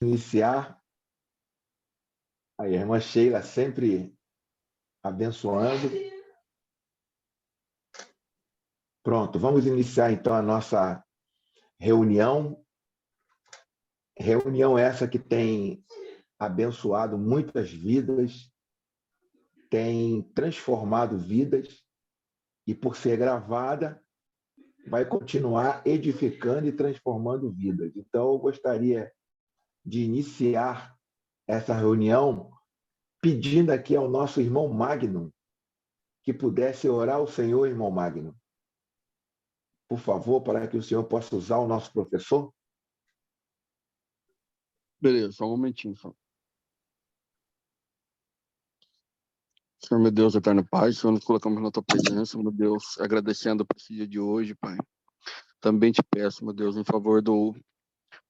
iniciar. Aí, a irmã Sheila sempre abençoando. Pronto, vamos iniciar então a nossa reunião. Reunião essa que tem abençoado muitas vidas, tem transformado vidas e, por ser gravada, vai continuar edificando e transformando vidas. Então, eu gostaria de iniciar essa reunião pedindo aqui ao nosso irmão Magno que pudesse orar ao Senhor, irmão Magno, por favor, para que o Senhor possa usar o nosso professor. Beleza, só um momentinho. Só. Senhor, meu Deus, eterno Pai, Senhor, nos colocamos na Tua presença, meu Deus, agradecendo por esse dia de hoje, Pai. Também te peço, meu Deus, em favor do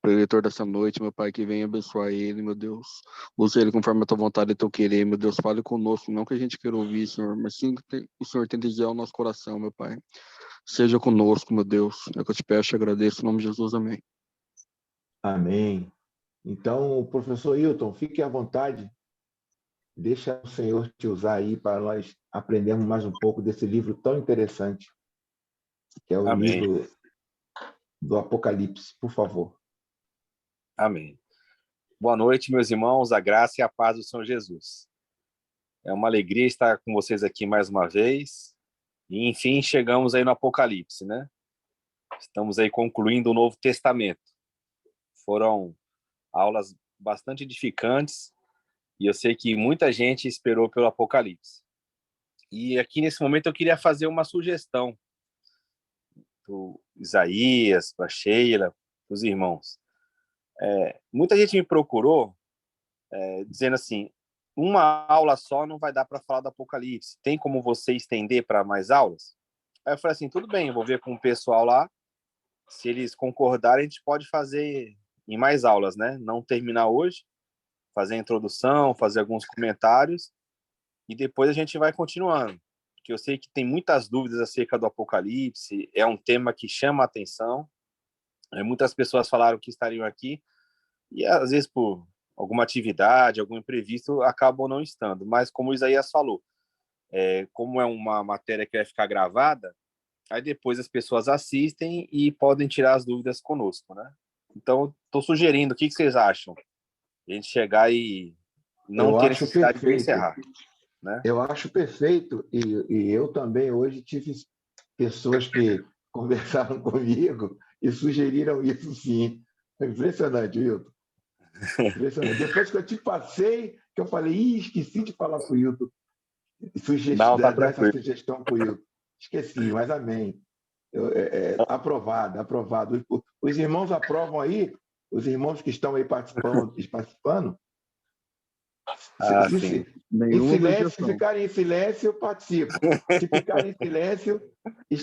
preletor dessa noite, meu Pai, que venha abençoar ele, meu Deus. Use ele conforme a Tua vontade e Teu querer, meu Deus. Fale conosco, não que a gente queira ouvir, Senhor, mas sim que o Senhor tem desejar o nosso coração, meu Pai. Seja conosco, meu Deus. É o que eu te peço e agradeço, em nome de Jesus, amém. Amém. Então, professor Hilton, fique à vontade. Deixa o Senhor te usar aí para nós aprendermos mais um pouco desse livro tão interessante, que é o Amém. livro do Apocalipse, por favor. Amém. Boa noite, meus irmãos, a graça e a paz do Senhor Jesus. É uma alegria estar com vocês aqui mais uma vez. E, enfim, chegamos aí no Apocalipse, né? Estamos aí concluindo o Novo Testamento. Foram aulas bastante edificantes e eu sei que muita gente esperou pelo Apocalipse. E aqui, nesse momento, eu queria fazer uma sugestão para Isaías, para Sheila, para os irmãos. Muita gente me procurou dizendo assim, uma aula só não vai dar para falar do Apocalipse. Tem como você estender para mais aulas? Aí eu falei assim, tudo bem, eu vou ver com o pessoal lá. Se eles concordarem, a gente pode fazer em mais aulas, né? Não terminar hoje, fazer a introdução, fazer alguns comentários e depois a gente vai continuando. Porque eu sei que tem muitas dúvidas acerca do Apocalipse, é um tema que chama a atenção. Muitas pessoas falaram que estariam aqui e às vezes por alguma atividade, algum imprevisto, acabam não estando. Mas como o Isaías falou, como é uma matéria que vai ficar gravada, aí depois as pessoas assistem e podem tirar as dúvidas conosco, né? Então, estou sugerindo, o que vocês acham? A gente chegar e não ter necessidade de encerrar, né? Eu acho perfeito, e eu também hoje tive pessoas que conversaram comigo e sugeriram isso sim. É impressionante, Wilton. Impressionante. Depois que eu te passei, que eu falei, esqueci de falar para o Wilton, dar essa sugestão para o Wilton. Esqueci, mas amém. Aprovado, aprovado. Os irmãos aprovam aí? Os irmãos que estão aí participando? Se ficarem em silêncio, eu participo. Se ficarem em silêncio,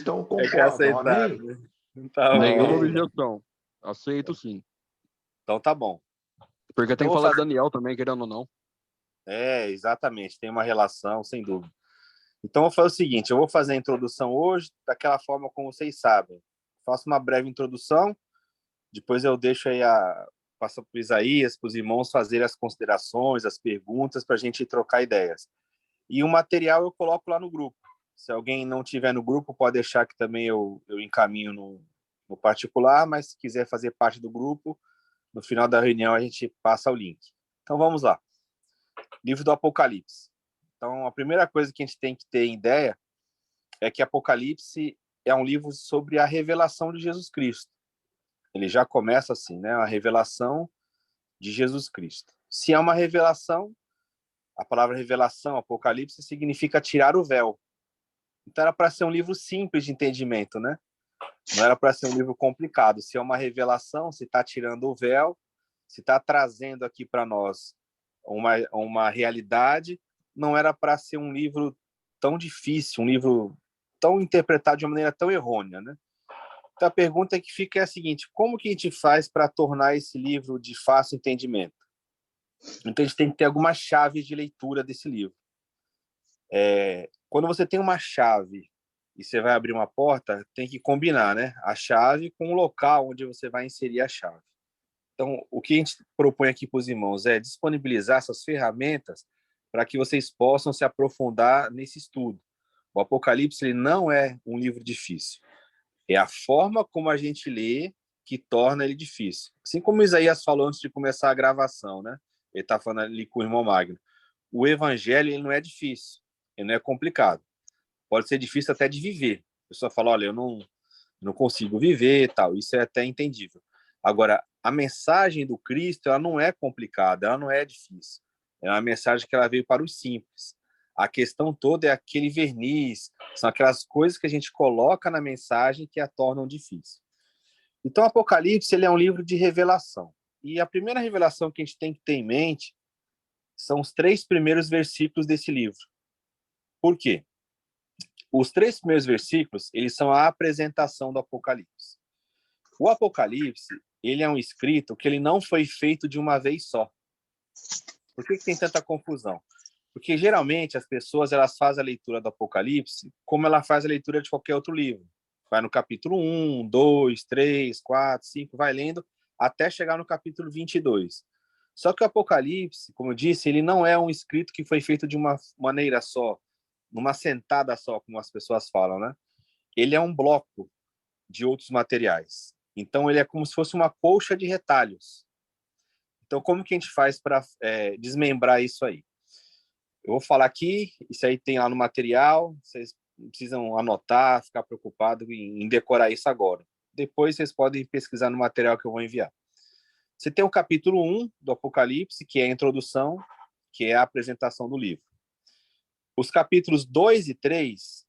concordam. Amém? Tá Nenhuma objeção. Aceito sim. Então tá bom. Porque tem que falar de Daniel também, querendo ou não. Exatamente. Tem uma relação, sem dúvida. Então, eu vou fazer o seguinte, eu vou fazer a introdução hoje daquela forma como vocês sabem. Faço uma breve introdução, depois eu deixo aí passo para o Isaías, para os irmãos fazerem as considerações, as perguntas, para a gente trocar ideias. E o material eu coloco lá no grupo. Se alguém não tiver no grupo, pode deixar que também eu encaminho no particular, mas se quiser fazer parte do grupo, no final da reunião a gente passa o link. Então, vamos lá. Livro do Apocalipse. Então, a primeira coisa que a gente tem que ter ideia é que Apocalipse é um livro sobre a revelação de Jesus Cristo. Ele já começa assim, né? A revelação de Jesus Cristo. Se é uma revelação, a palavra revelação, Apocalipse, significa tirar o véu. Então, era para ser um livro simples de entendimento, né? Não era para ser um livro complicado. Se é uma revelação, se está tirando o véu, se está trazendo aqui para nós uma realidade, não era para ser um livro tão difícil, um livro tão interpretado de uma maneira tão errônea, né? Então, a pergunta que fica é a seguinte, como que a gente faz para tornar esse livro de fácil entendimento? Então, a gente tem que ter algumas chaves de leitura desse livro. Quando você tem uma chave e você vai abrir uma porta, tem que combinar, né? A chave com o local onde você vai inserir a chave. Então, o que a gente propõe aqui para os irmãos é disponibilizar essas ferramentas para que vocês possam se aprofundar nesse estudo. O Apocalipse ele não é um livro difícil. É a forma como a gente lê que torna ele difícil. Assim como Isaías falou antes de começar a gravação, né? Ele está falando ali com o irmão Magno. O evangelho ele não é difícil, ele não é complicado. Pode ser difícil até de viver. A pessoa fala, olha, eu não consigo viver e tal. Isso é até entendível. Agora, a mensagem do Cristo ela não é complicada, ela não é difícil. É uma mensagem que ela veio para os simples. A questão toda é aquele verniz, são aquelas coisas que a gente coloca na mensagem que a tornam difícil. Então, Apocalipse ele é um livro de revelação. E a primeira revelação que a gente tem que ter em mente são os 3 primeiros versículos desse livro. Por quê? Os 3 primeiros versículos, eles são a apresentação do Apocalipse. O Apocalipse, ele é um escrito que ele não foi feito de uma vez só. Por que tem tanta confusão? Porque geralmente as pessoas elas fazem a leitura do Apocalipse como ela faz a leitura de qualquer outro livro. Vai no capítulo 1, 2, 3, 4, 5, vai lendo até chegar no capítulo 22. Só que o Apocalipse, como eu disse, ele não é um escrito que foi feito de uma maneira só, numa sentada só, como as pessoas falam, né? Ele é um bloco de outros materiais. Então, ele é como se fosse uma colcha de retalhos. Então, como que a gente faz para desmembrar isso aí? Eu vou falar aqui, isso aí tem lá no material, vocês não precisam anotar, ficar preocupado em decorar isso agora. Depois vocês podem pesquisar no material que eu vou enviar. Você tem o capítulo 1 do Apocalipse, que é a introdução, que é a apresentação do livro. Os capítulos 2 e 3,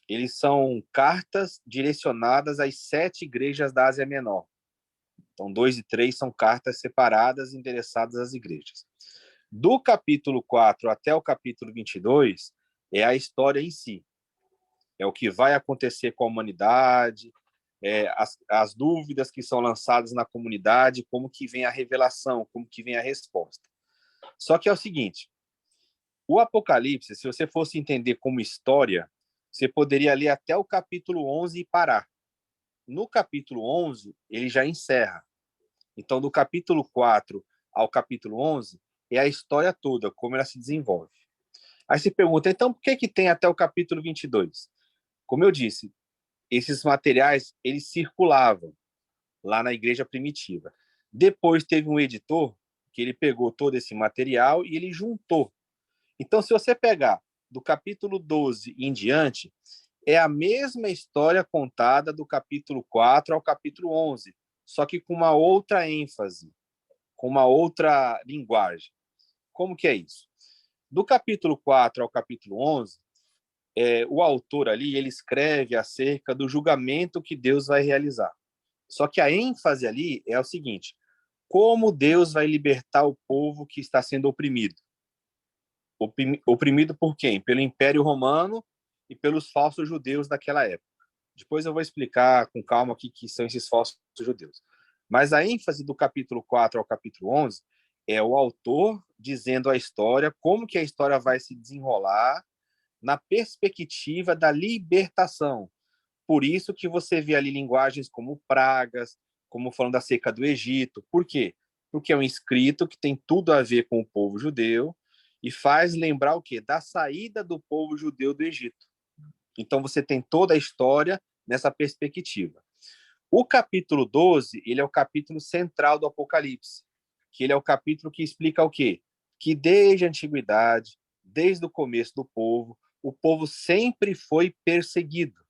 eles são cartas direcionadas às 7 igrejas da Ásia Menor. Então, 2 e 3 são cartas separadas endereçadas às igrejas. Do capítulo 4 até o capítulo 22 é a história em si. É o que vai acontecer com a humanidade, as dúvidas que são lançadas na comunidade, como que vem a revelação, como que vem a resposta. Só que é o seguinte, o Apocalipse, se você fosse entender como história, você poderia ler até o capítulo 11 e parar. No capítulo 11, ele já encerra. Então, do capítulo 4 ao capítulo 11, é a história toda, como ela se desenvolve. Aí se pergunta, então, por que tem até o capítulo 22? Como eu disse, esses materiais, eles circulavam lá na igreja primitiva. Depois teve um editor que ele pegou todo esse material e ele juntou. Então, se você pegar do capítulo 12 em diante, é a mesma história contada do capítulo 4 ao capítulo 11, só que com uma outra ênfase, com uma outra linguagem. Como que é isso? Do capítulo 4 ao capítulo 11, o autor ali ele escreve acerca do julgamento que Deus vai realizar. Só que a ênfase ali é o seguinte, como Deus vai libertar o povo que está sendo oprimido? Oprimido por quem? Pelo Império Romano e pelos falsos judeus daquela época. Depois eu vou explicar com calma o que são esses falsos judeus. Mas a ênfase do capítulo 4 ao capítulo 11 é o autor dizendo a história, como que a história vai se desenrolar na perspectiva da libertação. Por isso que você vê ali linguagens como pragas, como falando da seca do Egito. Por quê? Porque é um escrito que tem tudo a ver com o povo judeu e faz lembrar o quê? Da saída do povo judeu do Egito. Então você tem toda a história nessa perspectiva. O capítulo 12, ele é o capítulo central do Apocalipse, que ele é o capítulo que explica o quê? Que desde a antiguidade, desde o começo do povo, o povo sempre foi perseguido,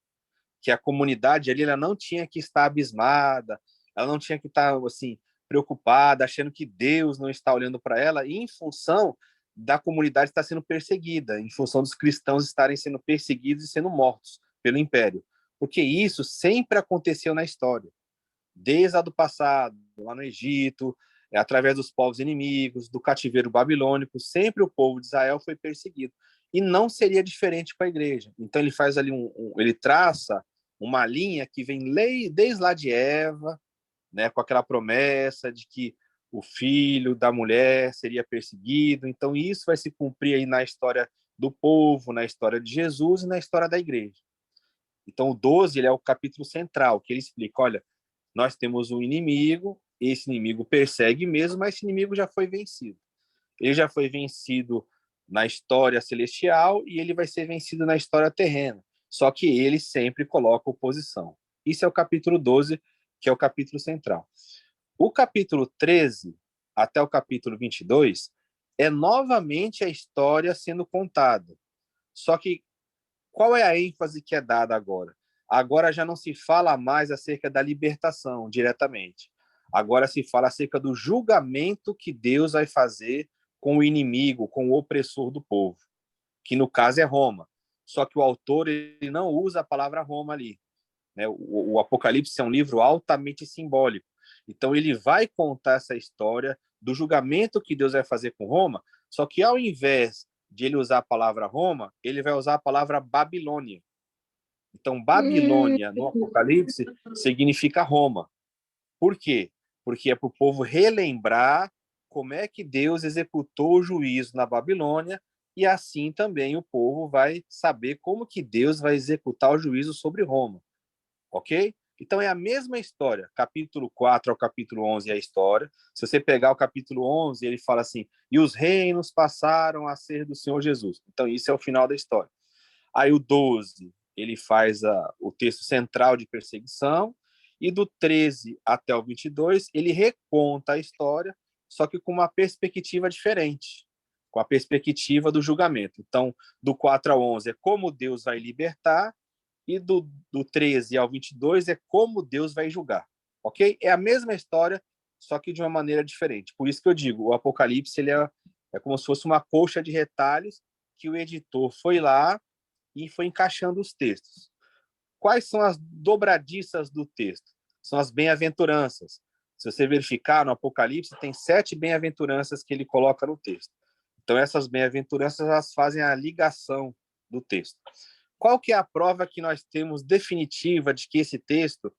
que a comunidade ali ela não tinha que estar abismada, ela não tinha que estar assim preocupada, achando que Deus não está olhando para ela, em função da comunidade estar sendo perseguida, em função dos cristãos estarem sendo perseguidos e sendo mortos pelo império. Porque isso sempre aconteceu na história. Desde a do passado, lá no Egito, através dos povos inimigos, do cativeiro babilônico, sempre o povo de Israel foi perseguido. E não seria diferente com a igreja. Então ele faz ali ele traça uma linha que vem desde lá de Eva, né, com aquela promessa de que o filho da mulher seria perseguido. Então isso vai se cumprir aí na história do povo, na história de Jesus e na história da igreja. Então o 12 ele é o capítulo central, que ele explica, olha, nós temos um inimigo esse inimigo persegue mesmo, mas esse inimigo já foi vencido. Ele já foi vencido na história celestial e ele vai ser vencido na história terrena. Só que ele sempre coloca oposição. Isso é o capítulo 12, que é o capítulo central. O capítulo 13 até o capítulo 22 é novamente a história sendo contada. Só que qual é a ênfase que é dada agora? Agora já não se fala mais acerca da libertação diretamente. Agora se fala acerca do julgamento que Deus vai fazer com o inimigo, com o opressor do povo, que no caso é Roma. Só que o autor ele não usa a palavra Roma ali, né? O Apocalipse é um livro altamente simbólico. Então ele vai contar essa história do julgamento que Deus vai fazer com Roma, só que ao invés de ele usar a palavra Roma, ele vai usar a palavra Babilônia. Então, Babilônia, no Apocalipse, significa Roma. Por quê? Porque é para o povo relembrar como é que Deus executou o juízo na Babilônia e assim também o povo vai saber como que Deus vai executar o juízo sobre Roma. Ok? Então é a mesma história. Capítulo 4 ao capítulo 11 é a história. Se você pegar o capítulo 11, ele fala assim, e os reinos passaram a ser do Senhor Jesus. Então isso é o final da história. Aí o 12, ele faz o texto central de perseguição, e do 13 até o 22, ele reconta a história, só que com uma perspectiva diferente, com a perspectiva do julgamento. Então, do 4 ao 11 é como Deus vai libertar, e do 13 ao 22 é como Deus vai julgar, ok? É a mesma história, só que de uma maneira diferente. Por isso que eu digo, o Apocalipse ele é como se fosse uma colcha de retalhos que o editor foi lá e foi encaixando os textos. Quais são as dobradiças do texto? São as bem-aventuranças. Se você verificar no Apocalipse, tem 7 bem-aventuranças que ele coloca no texto. Então, essas bem-aventuranças elas fazem a ligação do texto. Qual que é a prova que nós temos definitiva de que esse texto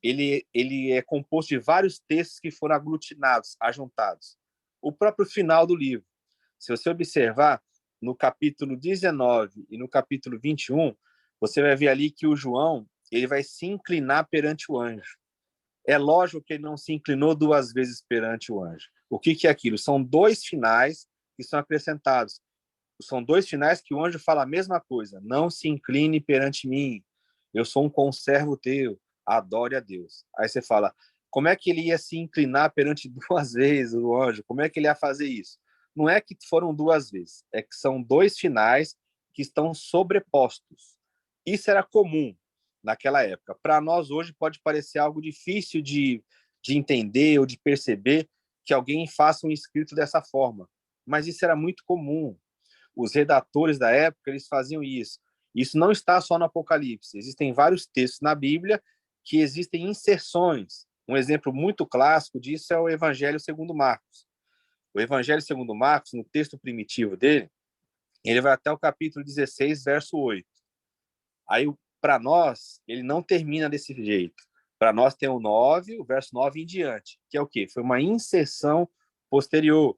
ele é composto de vários textos que foram aglutinados, ajuntados? O próprio final do livro. Se você observar, no capítulo 19 e no capítulo 21, você vai ver ali que o João ele vai se inclinar perante o anjo. É lógico que ele não se inclinou 2 vezes perante o anjo. O que é aquilo? São 2 finais que são acrescentados. São 2 finais que o anjo fala a mesma coisa. Não se incline perante mim. Eu sou um conservo teu. Adore a Deus. Aí você fala, como é que ele ia se inclinar perante 2 vezes o anjo? Como é que ele ia fazer isso? Não é que foram 2 vezes. É que são 2 finais que estão sobrepostos. Isso era comum naquela época. Para nós, hoje, pode parecer algo difícil de entender ou de perceber que alguém faça um escrito dessa forma. Mas isso era muito comum. Os redatores da época eles faziam isso. Isso não está só no Apocalipse. Existem vários textos na Bíblia que existem inserções. Um exemplo muito clássico disso é o Evangelho segundo Marcos. O Evangelho segundo Marcos, no texto primitivo dele, ele vai até o capítulo 16, verso 8. Aí, para nós, ele não termina desse jeito. Para nós tem o 9, o verso 9 em diante, que é o quê? Foi uma inserção posterior.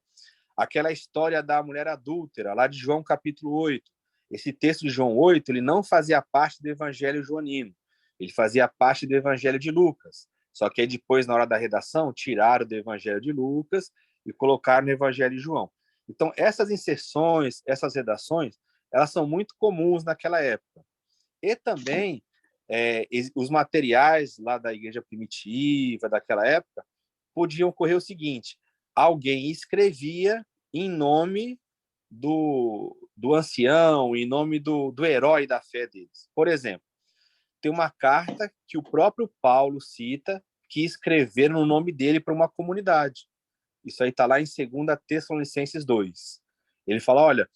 Aquela história da mulher adúltera, lá de João capítulo 8. Esse texto de João 8, ele não fazia parte do evangelho joanino. Ele fazia parte do evangelho de Lucas. Só que aí depois, na hora da redação, tiraram do evangelho de Lucas e colocaram no evangelho de João. Então, essas inserções, essas redações, elas são muito comuns naquela época. E também, os materiais lá da igreja primitiva, daquela época, podiam ocorrer o seguinte: alguém escrevia em nome do ancião, em nome do herói da fé deles. Por exemplo, tem uma carta que o próprio Paulo cita que escreveram no nome dele para uma comunidade. Isso aí está lá em 2 Tessalonicenses 2. Ele fala, olha,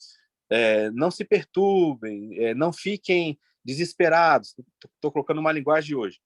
não se perturbem, não fiquem desesperados. Estou colocando uma linguagem de hoje.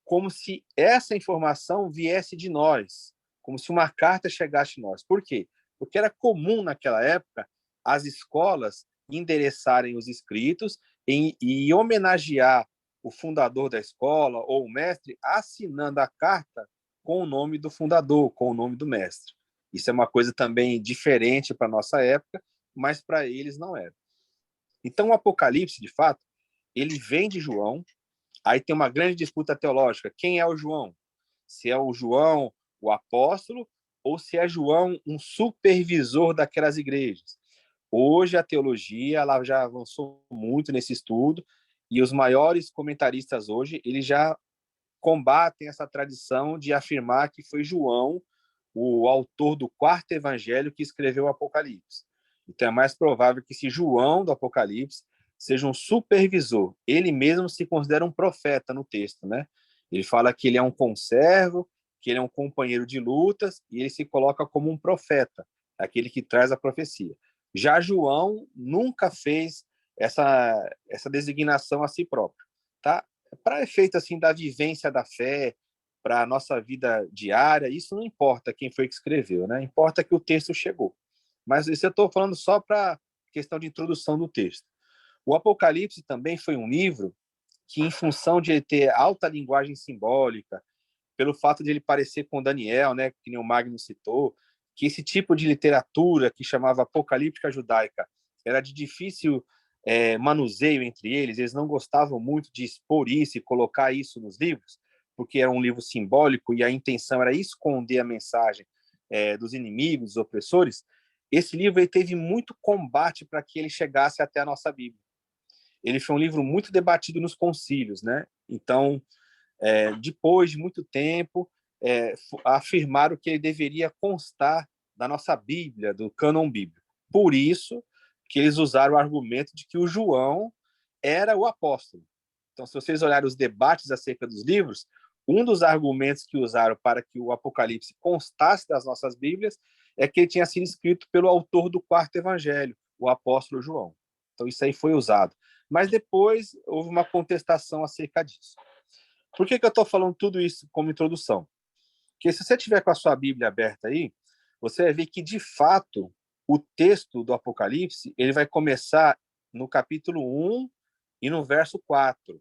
Como se essa informação viesse de nós, como se uma carta chegasse a nós. Por quê? Porque era comum naquela época as escolas endereçarem os escritos e homenagear o fundador da escola ou o mestre assinando a carta com o nome do fundador, com o nome do mestre. Isso é uma coisa também diferente para a nossa época, mas para eles não era. Então, o Apocalipse, de fato, ele vem de João. Aí tem uma grande disputa teológica. Quem é o João? Se é o João, o apóstolo, ou se é João um supervisor daquelas igrejas. Hoje a teologia ela já avançou muito nesse estudo e os maiores comentaristas hoje eles já combatem essa tradição de afirmar que foi João o autor do quarto evangelho que escreveu o Apocalipse. Então é mais provável que esse João do Apocalipse seja um supervisor. Ele mesmo se considera um profeta no texto, né? Ele fala que ele é um conservo, que ele é um companheiro de lutas, e ele se coloca como um profeta, aquele que traz a profecia. Já João nunca fez essa designação a si próprio, tá? Para efeito assim da vivência da fé, para a nossa vida diária, isso não importa quem foi que escreveu, né? Importa que o texto chegou. Mas isso eu estou falando só para questão de introdução do texto. O Apocalipse também foi um livro que, em função de ele ter alta linguagem simbólica, pelo fato de ele parecer com Daniel, né, que nem o Magno citou, que esse tipo de literatura que chamava apocalíptica judaica era de difícil manuseio entre eles, eles não gostavam muito de expor isso e colocar isso nos livros, porque era um livro simbólico e a intenção era esconder a mensagem dos inimigos, dos opressores. Esse livro ele teve muito combate para que ele chegasse até a nossa Bíblia. Ele foi um livro muito debatido nos concílios, né? Então, depois de muito tempo, afirmaram que ele deveria constar da nossa Bíblia, do cânon bíblico. Por isso que eles usaram o argumento de que o João era o apóstolo. Então, se vocês olharem os debates acerca dos livros, um dos argumentos que usaram para que o Apocalipse constasse das nossas Bíblias é que ele tinha sido escrito pelo autor do quarto evangelho, o apóstolo João. Então, isso aí foi usado. Mas depois houve uma contestação acerca disso. Por que eu estou falando tudo isso como introdução? Porque se você tiver com a sua Bíblia aberta aí, você vai ver que, de fato, o texto do Apocalipse ele vai começar no capítulo 1 e no verso 4.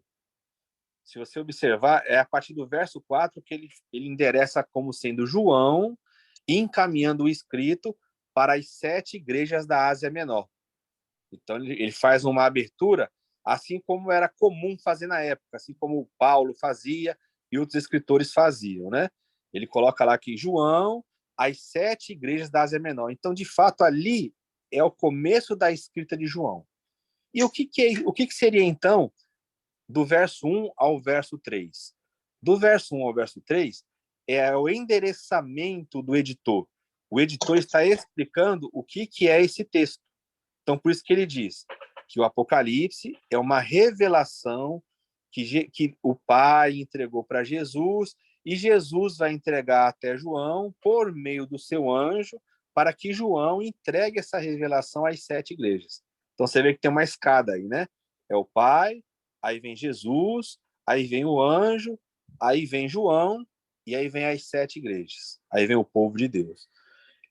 Se você observar, é a partir do verso 4 que ele endereça como sendo João encaminhando o escrito para as 7 igrejas da Ásia Menor. Então, ele faz uma abertura, assim como era comum fazer na época, assim como Paulo fazia e outros escritores faziam, né? Ele coloca lá que João, as 7 igrejas da Ásia Menor. Então, de fato, ali é o começo da escrita de João. E o que seria, então, do verso 1 ao verso 3? Do verso 1 ao verso 3 é o endereçamento do editor. O editor está explicando o que é esse texto. Então, por isso que ele diz que o Apocalipse é uma revelação que o Pai entregou para Jesus e Jesus vai entregar até João por meio do seu anjo para que João entregue essa revelação às 7 igrejas. Então, você vê que tem uma escada aí, né? É o Pai, aí vem Jesus, aí vem o anjo, aí vem João e aí vem as 7 igrejas. Aí vem o povo de Deus.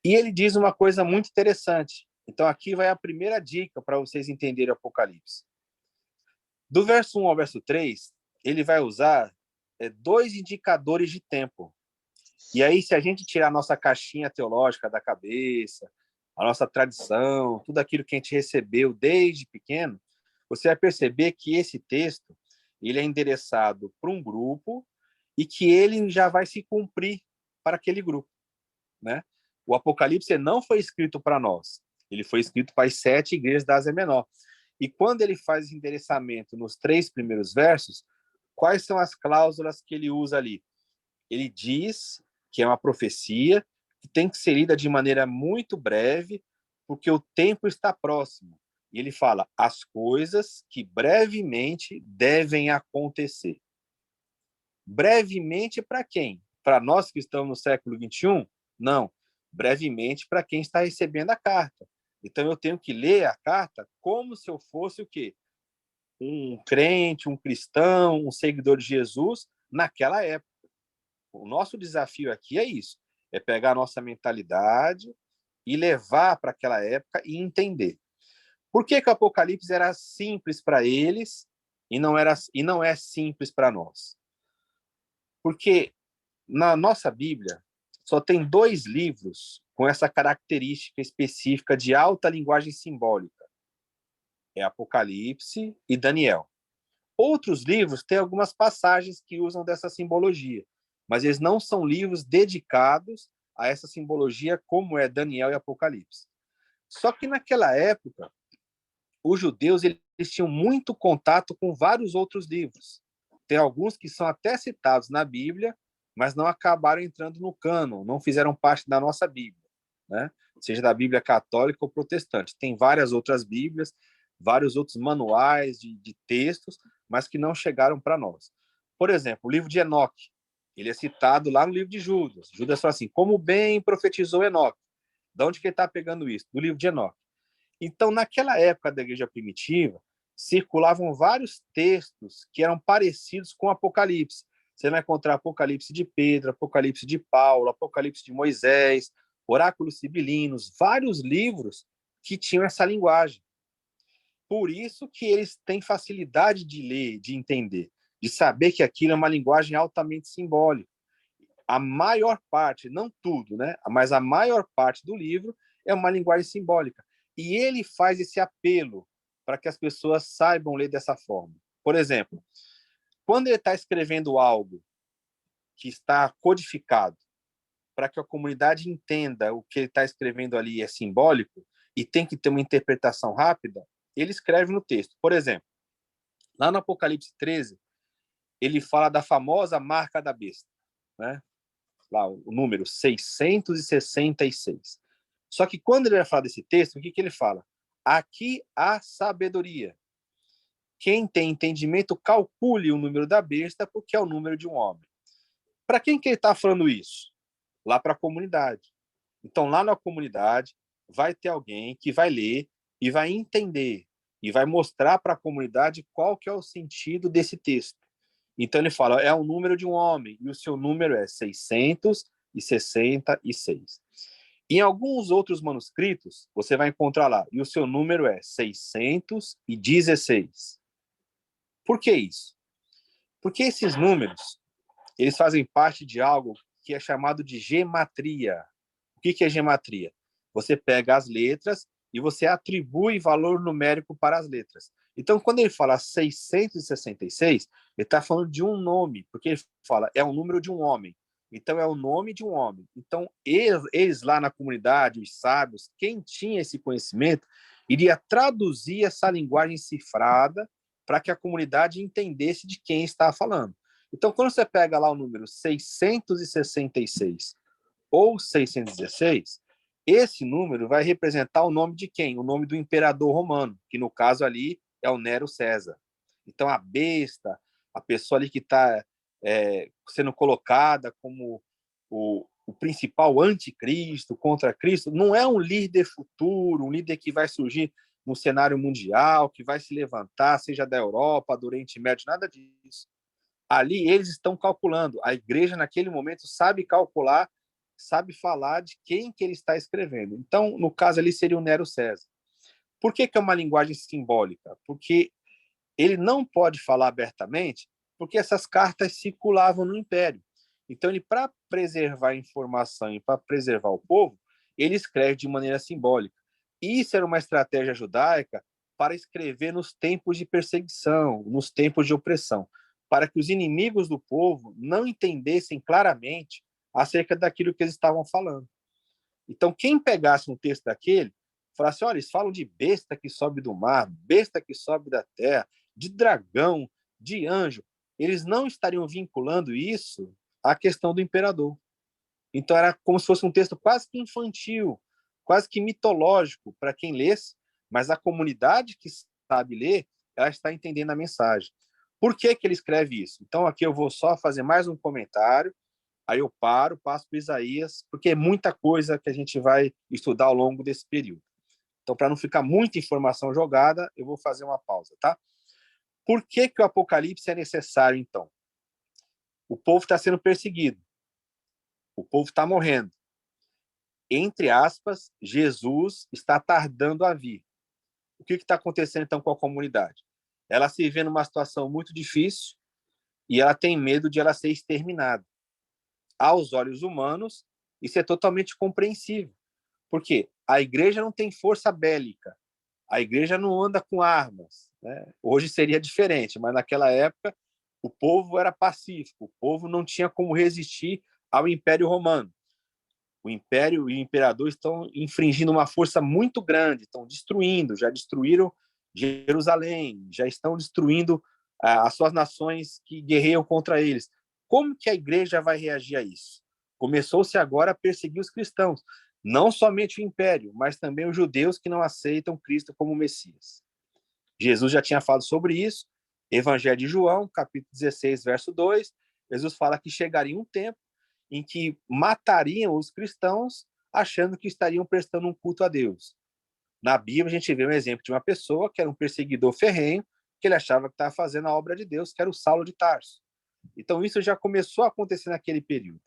E ele diz uma coisa muito interessante. Então, aqui vai a primeira dica para vocês entenderem o Apocalipse. Do verso 1 ao verso 3, ele vai usar 2 indicadores de tempo. E aí, se a gente tirar a nossa caixinha teológica da cabeça, a nossa tradição, tudo aquilo que a gente recebeu desde pequeno, você vai perceber que esse texto ele é endereçado para um grupo e que ele já vai se cumprir para aquele grupo, né? O Apocalipse não foi escrito para nós, ele foi escrito para as 7 igrejas da Ásia Menor. E quando ele faz esse endereçamento nos 3 primeiros versos, quais são as cláusulas que ele usa ali? Ele diz que é uma profecia que tem que ser lida de maneira muito breve, porque o tempo está próximo. E ele fala as coisas que brevemente devem acontecer. Brevemente para quem? Para nós que estamos no século XXI? Não. Brevemente para quem está recebendo a carta. Então eu tenho que ler a carta como se eu fosse o quê? Um crente, um cristão, um seguidor de Jesus naquela época. O nosso desafio aqui é isso, é pegar a nossa mentalidade e levar para aquela época e entender. Por que o Apocalipse era simples para eles e não é simples para nós? Porque na nossa Bíblia só tem 2 livros com essa característica específica de alta linguagem simbólica. É Apocalipse e Daniel. Outros livros têm algumas passagens que usam dessa simbologia. mas eles não são livros dedicados a essa simbologia como é Daniel e Apocalipse. Só que naquela época, os judeus eles tinham muito contato com vários outros livros. Tem alguns que são até citados na Bíblia, mas não acabaram entrando no cânon, não fizeram parte da nossa Bíblia, né? Seja da Bíblia católica ou protestante. Tem várias outras Bíblias, vários outros manuais de textos, mas que não chegaram para nós. Por exemplo, o livro de Enoque, ele é citado lá no livro de Judas. Judas fala assim, como bem profetizou Enoque. De onde que ele está pegando isso? Do livro de Enoque. Então, naquela época da igreja primitiva, circulavam vários textos que eram parecidos com Apocalipse. Você vai encontrar Apocalipse de Pedro, Apocalipse de Paulo, Apocalipse de Moisés, Oráculos Sibilinos, vários livros que tinham essa linguagem. Por isso que eles têm facilidade de ler, de entender, de saber que aquilo é uma linguagem altamente simbólica. A maior parte, não tudo, né? Mas a maior parte do livro é uma linguagem simbólica. E ele faz esse apelo para que as pessoas saibam ler dessa forma. Por exemplo, quando ele está escrevendo algo que está codificado, para que a comunidade entenda o que ele está escrevendo ali é simbólico e tem que ter uma interpretação rápida, ele escreve no texto. Por exemplo, lá no Apocalipse 13, ele fala da famosa marca da besta, né? Lá o número 666. Só que quando ele vai falar desse texto, o que ele fala? Aqui há sabedoria. Quem tem entendimento, calcule o número da besta, porque é o número de um homem. Para quem que ele está falando isso? Lá para a comunidade. Então, lá na comunidade, vai ter alguém que vai ler e vai entender e vai mostrar para a comunidade qual que é o sentido desse texto. Então, ele fala, é o número de um homem, e o seu número é 666. Em alguns outros manuscritos, você vai encontrar lá, e o seu número é 616. Por que isso? Porque esses números, eles fazem parte de algo que é chamado de gematria. O que é gematria? Você pega as letras e você atribui valor numérico para as letras. Então, quando ele fala 666, ele está falando de um nome, porque ele fala, é o número de um homem. Então, é o nome de um homem. Então, eles lá na comunidade, os sábios, quem tinha esse conhecimento, iria traduzir essa linguagem cifrada para que a comunidade entendesse de quem está falando. Então, quando você pega lá o número 666 ou 616, esse número vai representar o nome de quem? O nome do imperador romano, que no caso ali é o Nero César. Então, a besta, a pessoa ali que está sendo colocada como o principal anticristo, contra Cristo, não é um líder futuro, um líder que vai surgir no cenário mundial, que vai se levantar, seja da Europa, do Oriente Médio, nada disso. Ali eles estão calculando. A igreja, naquele momento, sabe calcular, sabe falar de quem que ele está escrevendo. Então, no caso ali, seria o Nero César. Por que é uma linguagem simbólica? Porque ele não pode falar abertamente, porque essas cartas circulavam no Império. Então, ele, para preservar a informação e para preservar o povo, ele escreve de maneira simbólica. Isso era uma estratégia judaica para escrever nos tempos de perseguição, nos tempos de opressão, para que os inimigos do povo não entendessem claramente acerca daquilo que eles estavam falando. Então, quem pegasse um texto daquele, falasse, olha, eles falam de besta que sobe do mar, besta que sobe da terra, de dragão, de anjo, eles não estariam vinculando isso à questão do imperador. Então, era como se fosse um texto quase que infantil, quase que mitológico para quem lesse, mas a comunidade que sabe ler, ela está entendendo a mensagem. Por que ele escreve isso? Então, aqui eu vou só fazer mais um comentário, aí eu passo para Isaías, porque é muita coisa que a gente vai estudar ao longo desse período. Então, para não ficar muita informação jogada, eu vou fazer uma pausa, tá? Por que o Apocalipse é necessário, então? O povo está sendo perseguido. O povo está morrendo. Entre aspas, Jesus está tardando a vir. O que está acontecendo, então, com a comunidade? Ela se vê numa situação muito difícil e ela tem medo de ela ser exterminada. Aos olhos humanos, isso é totalmente compreensível. Por quê? A igreja não tem força bélica. A igreja não anda com armas, né? Hoje seria diferente, mas naquela época O povo era pacífico, o povo não tinha como resistir ao Império Romano. O Império e o Imperador estão infringindo uma força muito grande, estão destruindo, já destruíram Jerusalém, já estão destruindo as suas nações que guerreiam contra eles. Como que a igreja vai reagir a isso? Começou-se agora a perseguir os cristãos, não somente o Império, mas também os judeus que não aceitam Cristo como Messias. Jesus já tinha falado sobre isso, Evangelho de João, capítulo 16, verso 2, Jesus fala que chegaria um tempo em que matariam os cristãos achando que estariam prestando um culto a Deus. Na Bíblia, a gente vê um exemplo de uma pessoa que era um perseguidor ferrenho, que ele achava que estava fazendo a obra de Deus, que era o Saulo de Tarso. Então, isso já começou a acontecer naquele período.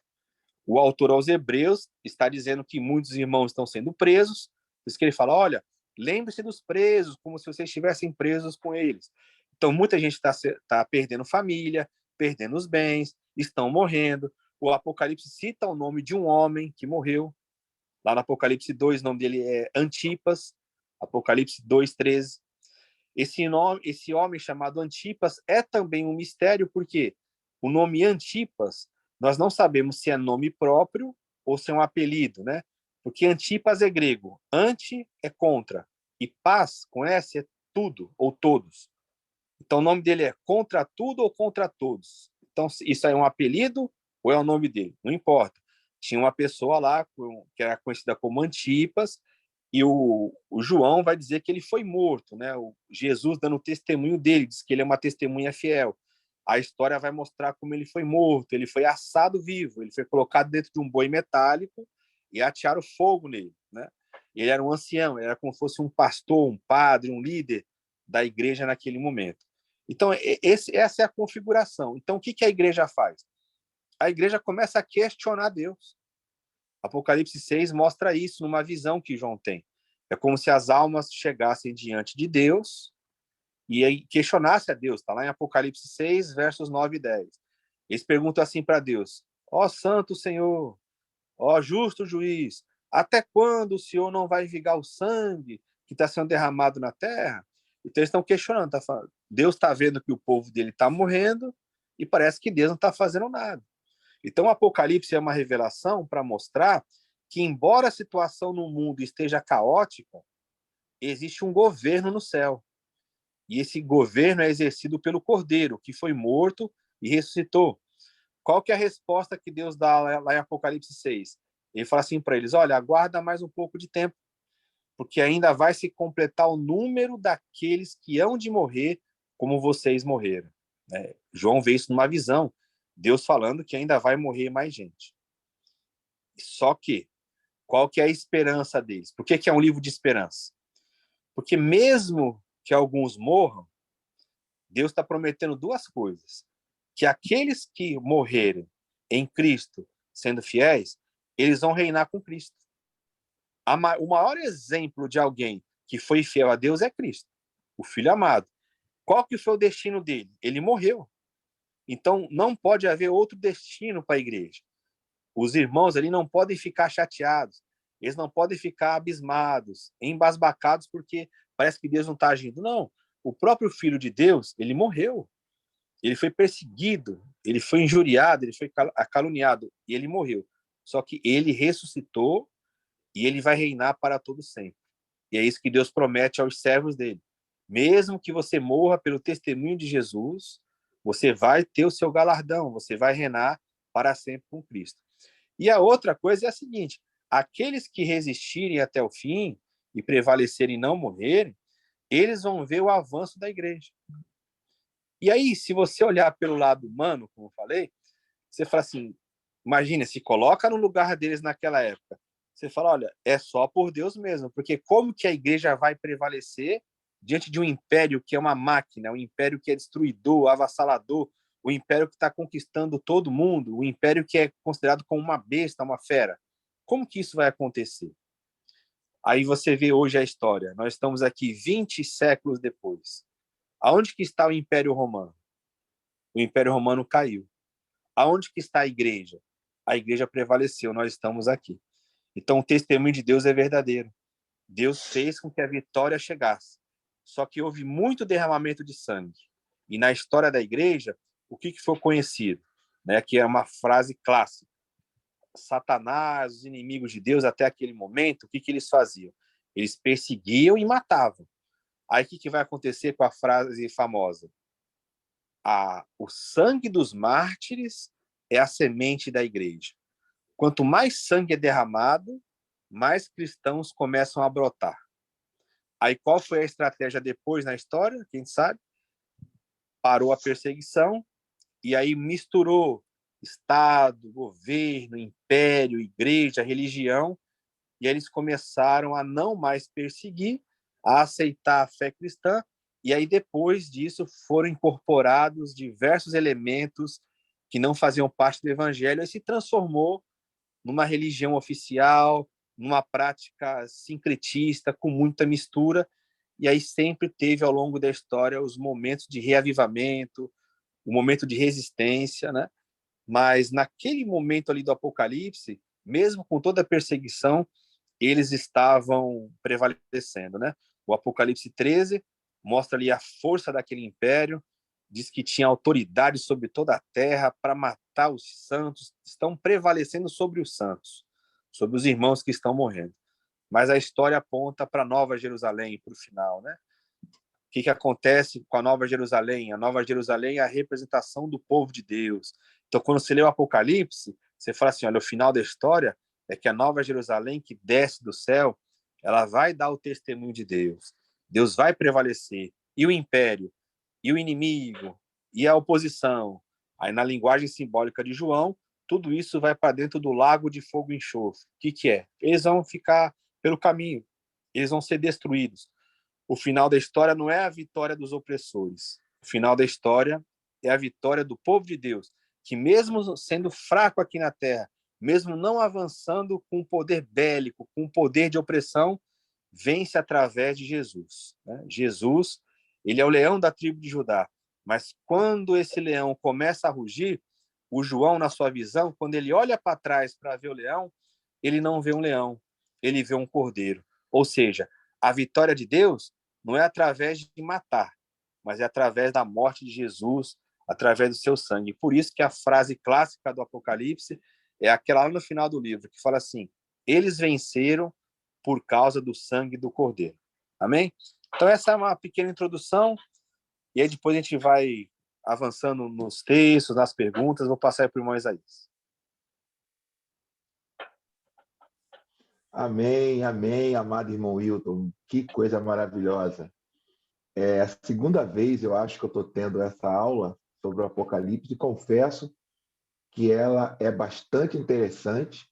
O autor aos Hebreus está dizendo que muitos irmãos estão sendo presos, por isso que ele fala, olha, lembre-se dos presos, como se vocês estivessem presos com eles. Então, muita gente está perdendo família, perdendo os bens, estão morrendo. O Apocalipse cita o nome de um homem que morreu. Lá no Apocalipse 2, o nome dele é Antipas, Apocalipse 2:13. Esse homem chamado Antipas é também um mistério, porque o nome Antipas, nós não sabemos se é nome próprio ou se é um apelido, né? Porque Antipas é grego, anti é contra, e pas, com S, é tudo ou todos. Então, o nome dele é contra tudo ou contra todos. Então, isso é um apelido ou é o nome dele? Não importa. Tinha uma pessoa lá que era conhecida como Antipas, e o João vai dizer que ele foi morto, né? O Jesus dando testemunho dele, diz que ele é uma testemunha fiel. A história vai mostrar como ele foi morto, ele foi assado vivo, ele foi colocado dentro de um boi metálico e atearam fogo nele, né? Ele era um ancião, ele era como se fosse um pastor, um padre, um líder da igreja naquele momento. Então, essa é a configuração. Então, o que a igreja faz? A igreja começa a questionar Deus. Apocalipse 6 mostra isso numa visão que João tem. É como se as almas chegassem diante de Deus e aí questionassem a Deus. Está lá em Apocalipse 6, versos 9 e 10. Eles perguntam assim para Deus, ó Santo Senhor, ó justo juiz, até quando o Senhor não vai vingar o sangue que está sendo derramado na terra? Então eles estão questionando, tá falando, Deus está vendo que o povo dele está morrendo e parece que Deus não está fazendo nada. Então o Apocalipse é uma revelação para mostrar que, embora a situação no mundo esteja caótica, existe um governo no céu. E esse governo é exercido pelo Cordeiro, que foi morto e ressuscitou. Qual que é a resposta que Deus dá lá em Apocalipse 6? Ele fala assim para eles, olha, aguarda mais um pouco de tempo, porque ainda vai se completar o número daqueles que hão de morrer como vocês morreram. João vê isso numa visão, Deus falando que ainda vai morrer mais gente. Só que, qual que é a esperança deles? Por que é um livro de esperança? Porque mesmo que alguns morram, Deus está prometendo duas coisas. Que aqueles que morrerem em Cristo, sendo fiéis, eles vão reinar com Cristo. O maior exemplo de alguém que foi fiel a Deus é Cristo, o Filho amado. Qual que foi o destino dele? Ele morreu. Então, não pode haver outro destino para a igreja. Os irmãos ali não podem ficar chateados, eles não podem ficar abismados, embasbacados, porque parece que Deus não está agindo. Não, o próprio Filho de Deus, ele morreu. Ele foi perseguido, ele foi injuriado, ele foi caluniado, e ele morreu. Só que ele ressuscitou e ele vai reinar para todo sempre. E é isso que Deus promete aos servos dele. Mesmo que você morra pelo testemunho de Jesus, você vai ter o seu galardão, você vai reinar para sempre com Cristo. E a outra coisa é a seguinte, aqueles que resistirem até o fim e prevalecerem e não morrerem, eles vão ver o avanço da igreja. E aí, se você olhar pelo lado humano, como eu falei, você fala assim, imagina, se coloca no lugar deles naquela época. Você fala, olha, é só por Deus mesmo, porque como que a igreja vai prevalecer diante de um império que é uma máquina, um império que é destruidor, avassalador, o império que está conquistando todo mundo, o império que é considerado como uma besta, uma fera. Como que isso vai acontecer? Aí você vê hoje a história. Nós estamos aqui 20 séculos depois. Aonde que está o Império Romano? O Império Romano caiu. Aonde que está a igreja? A igreja prevaleceu, nós estamos aqui. Então, o testemunho de Deus é verdadeiro. Deus fez com que a vitória chegasse. Só que houve muito derramamento de sangue. E na história da igreja, o que foi conhecido, né? Que é uma frase clássica. Satanás, os inimigos de Deus, até aquele momento, o que eles faziam? Eles perseguiam e matavam. Aí o que vai acontecer com a frase famosa? O sangue dos mártires é a semente da igreja. Quanto mais sangue é derramado, mais cristãos começam a brotar. Aí qual foi a estratégia depois na história? Quem sabe? Parou a perseguição e aí misturou Estado, governo, império, igreja, religião, e aí eles começaram a não mais perseguir, a aceitar a fé cristã, e aí depois disso foram incorporados diversos elementos que não faziam parte do evangelho, e se transformou numa religião oficial, numa prática sincretista, com muita mistura, e aí sempre teve ao longo da história os momentos de reavivamento, o momento de resistência, né? Mas naquele momento ali do Apocalipse, mesmo com toda a perseguição, eles estavam prevalecendo, né? O Apocalipse 13 mostra ali a força daquele império, diz que tinha autoridade sobre toda a terra para matar os santos, estão prevalecendo sobre os santos, sobre os irmãos que estão morrendo. Mas a história aponta para Nova Jerusalém, para o final, né? O que acontece com a Nova Jerusalém? A Nova Jerusalém é a representação do povo de Deus. Então, quando você lê o Apocalipse, você fala assim, olha, o final da história é que a Nova Jerusalém que desce do céu, ela vai dar o testemunho de Deus. Deus vai prevalecer. E o império, e o inimigo, e a oposição. Aí, na linguagem simbólica de João, tudo isso vai para dentro do lago de fogo e enxofre. O que é? Eles vão ficar pelo caminho. Eles vão ser destruídos. O final da história não é a vitória dos opressores. O final da história é a vitória do povo de Deus, que mesmo sendo fraco aqui na terra, mesmo não avançando com poder bélico, com poder de opressão, vence através de Jesus. Jesus, ele é o leão da tribo de Judá, mas quando esse leão começa a rugir, o João, na sua visão, quando ele olha para trás para ver o leão, ele não vê um leão, ele vê um cordeiro. Ou seja, a vitória de Deus não é através de matar, mas é através da morte de Jesus, através do seu sangue. Por isso que a frase clássica do Apocalipse é aquela lá no final do livro, que fala assim, eles venceram por causa do sangue do Cordeiro. Amém? Então essa é uma pequena introdução, e aí depois a gente vai avançando nos textos, nas perguntas. Vou passar para o irmão Isaías. Amém, amém, amado irmão Wilton. Que coisa maravilhosa. É a segunda vez, eu acho, que eu estou tendo essa aula sobre o Apocalipse, e confesso que ela é bastante interessante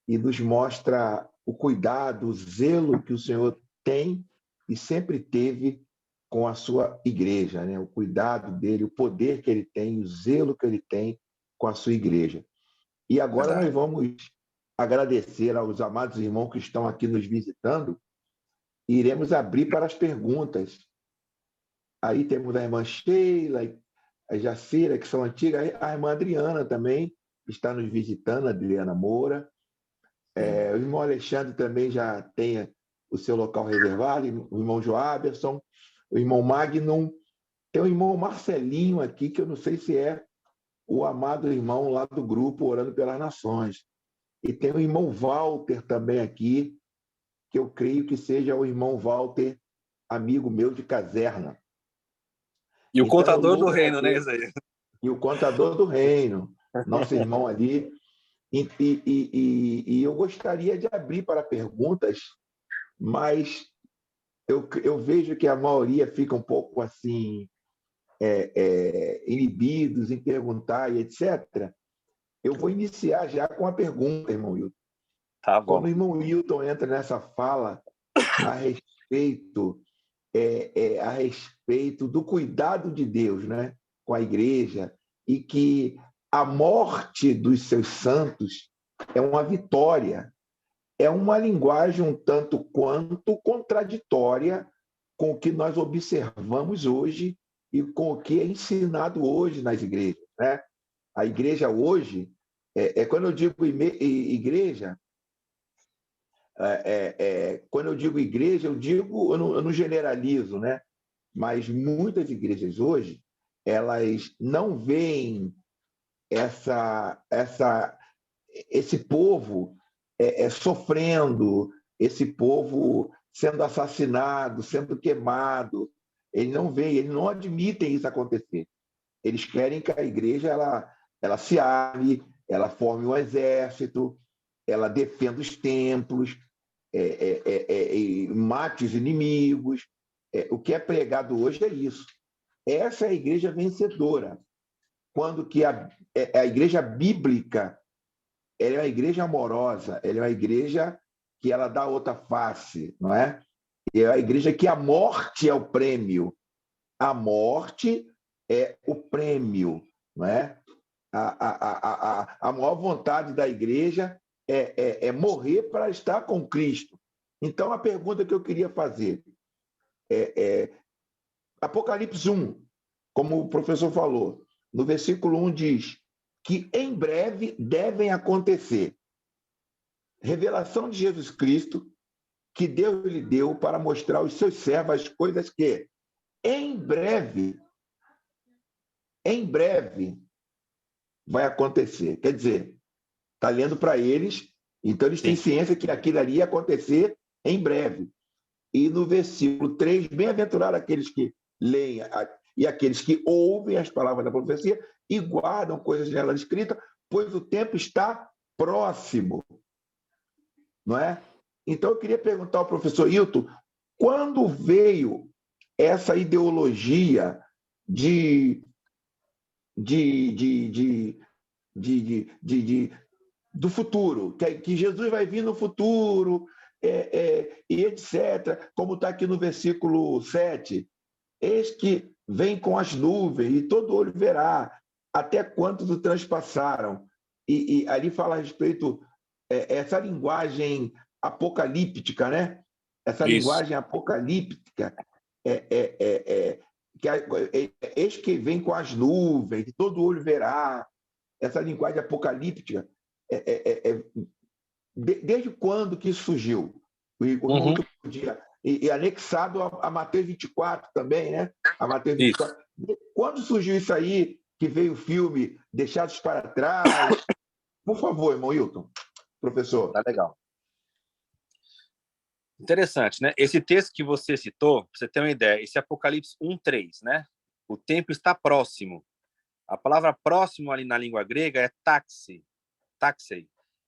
e nos mostra o cuidado, o zelo que o Senhor tem e sempre teve com a sua igreja, né? O cuidado dele, o poder que ele tem, o zelo que ele tem com a sua igreja. E agora nós vamos agradecer aos amados irmãos que estão aqui nos visitando e iremos abrir para as perguntas. Aí temos a irmã Sheila, a Jacira, que são antigas, a irmã Adriana também está nos visitando, a Adriana Moura. O irmão Alexandre também já tem o seu local reservado, o irmão Joaberson, o irmão Magnum. Tem o irmão Marcelinho aqui, que eu não sei se é o amado irmão lá do grupo Orando pelas Nações. E tem o irmão Walter também aqui, que eu creio que seja o irmão Walter, amigo meu de caserna. E o então, contador do reino, né, Isaías? E o contador do reino, nosso irmão ali. E eu gostaria de abrir para perguntas, mas eu vejo que a maioria fica um pouco assim, inibidos em perguntar e etc. Eu vou iniciar já com a pergunta, irmão Wilton. Tá bom. Quando o irmão Wilton entra nessa fala a respeito do cuidado de Deus, né, com a igreja, e que a morte dos seus santos é uma vitória, é uma linguagem um tanto quanto contraditória com o que nós observamos hoje e com o que é ensinado hoje nas igrejas, né? A igreja hoje, quando eu digo igreja, quando eu digo igreja, eu não generalizo, né? Mas muitas igrejas hoje, elas não veem esse povo sofrendo, esse povo sendo assassinado, sendo queimado. Eles não veem, eles não admitem isso acontecer. Eles querem que a igreja ela se arme, ela forme um exército, ela defenda os templos, mate os inimigos. O que é pregado hoje é isso. Essa é a igreja vencedora. Quando que a igreja bíblica ela é uma igreja amorosa, ela é uma igreja que ela dá outra face, não é? É a igreja que a morte é o prêmio. A morte é o prêmio, não é? A maior vontade da igreja é morrer para estar com Cristo. Então, a pergunta que eu queria fazer Apocalipse 1, como o professor falou, no versículo 1 diz que em breve devem acontecer revelação de Jesus Cristo que Deus lhe deu para mostrar aos seus servos as coisas que em breve vai acontecer. Quer dizer, está lendo para eles, então eles têm ciência que aquilo ali ia acontecer em breve. E no versículo 3, bem-aventurados aqueles que leem e aqueles que ouvem as palavras da profecia e guardam coisas nela escritas, pois o tempo está próximo. Não é? Então, eu queria perguntar ao professor Hilton, quando veio essa ideologia do futuro, que Jesus vai vir no futuro, e etc., como está aqui no versículo 7, eis que vem com as nuvens, e todo olho verá, até quantos o transpassaram. E ali fala a respeito, essa linguagem apocalíptica, né? Essa Isso. linguagem apocalíptica, eis que vem com as nuvens, e todo olho verá, essa linguagem apocalíptica, desde quando que isso surgiu? O irmão Hilton podia, e anexado a Mateus 24 também, né? A Mateus 24. Isso. Quando surgiu isso aí, que veio o filme Deixados para Trás? Por favor, irmão Hilton, professor. Tá legal. Interessante, né? Esse texto que você citou, pra você ter uma ideia, esse Apocalipse 1:3, né? O tempo está próximo. A palavra próximo ali na língua grega é taxi.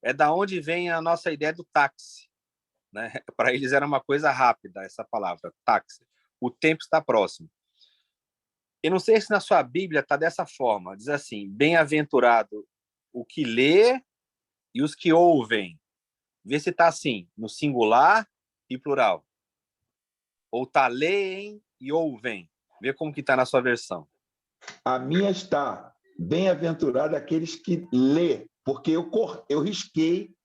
É da onde vem a nossa ideia do táxi, né? Para eles era uma coisa rápida essa palavra, táxi. O tempo está próximo. Eu não sei se na sua Bíblia está dessa forma, diz assim: bem-aventurado o que lê e os que ouvem. Vê se está assim, no singular e plural. Ou está leem e ouvem. Vê como que está na sua versão. A minha está bem-aventurado aqueles que lê, porque eu risquei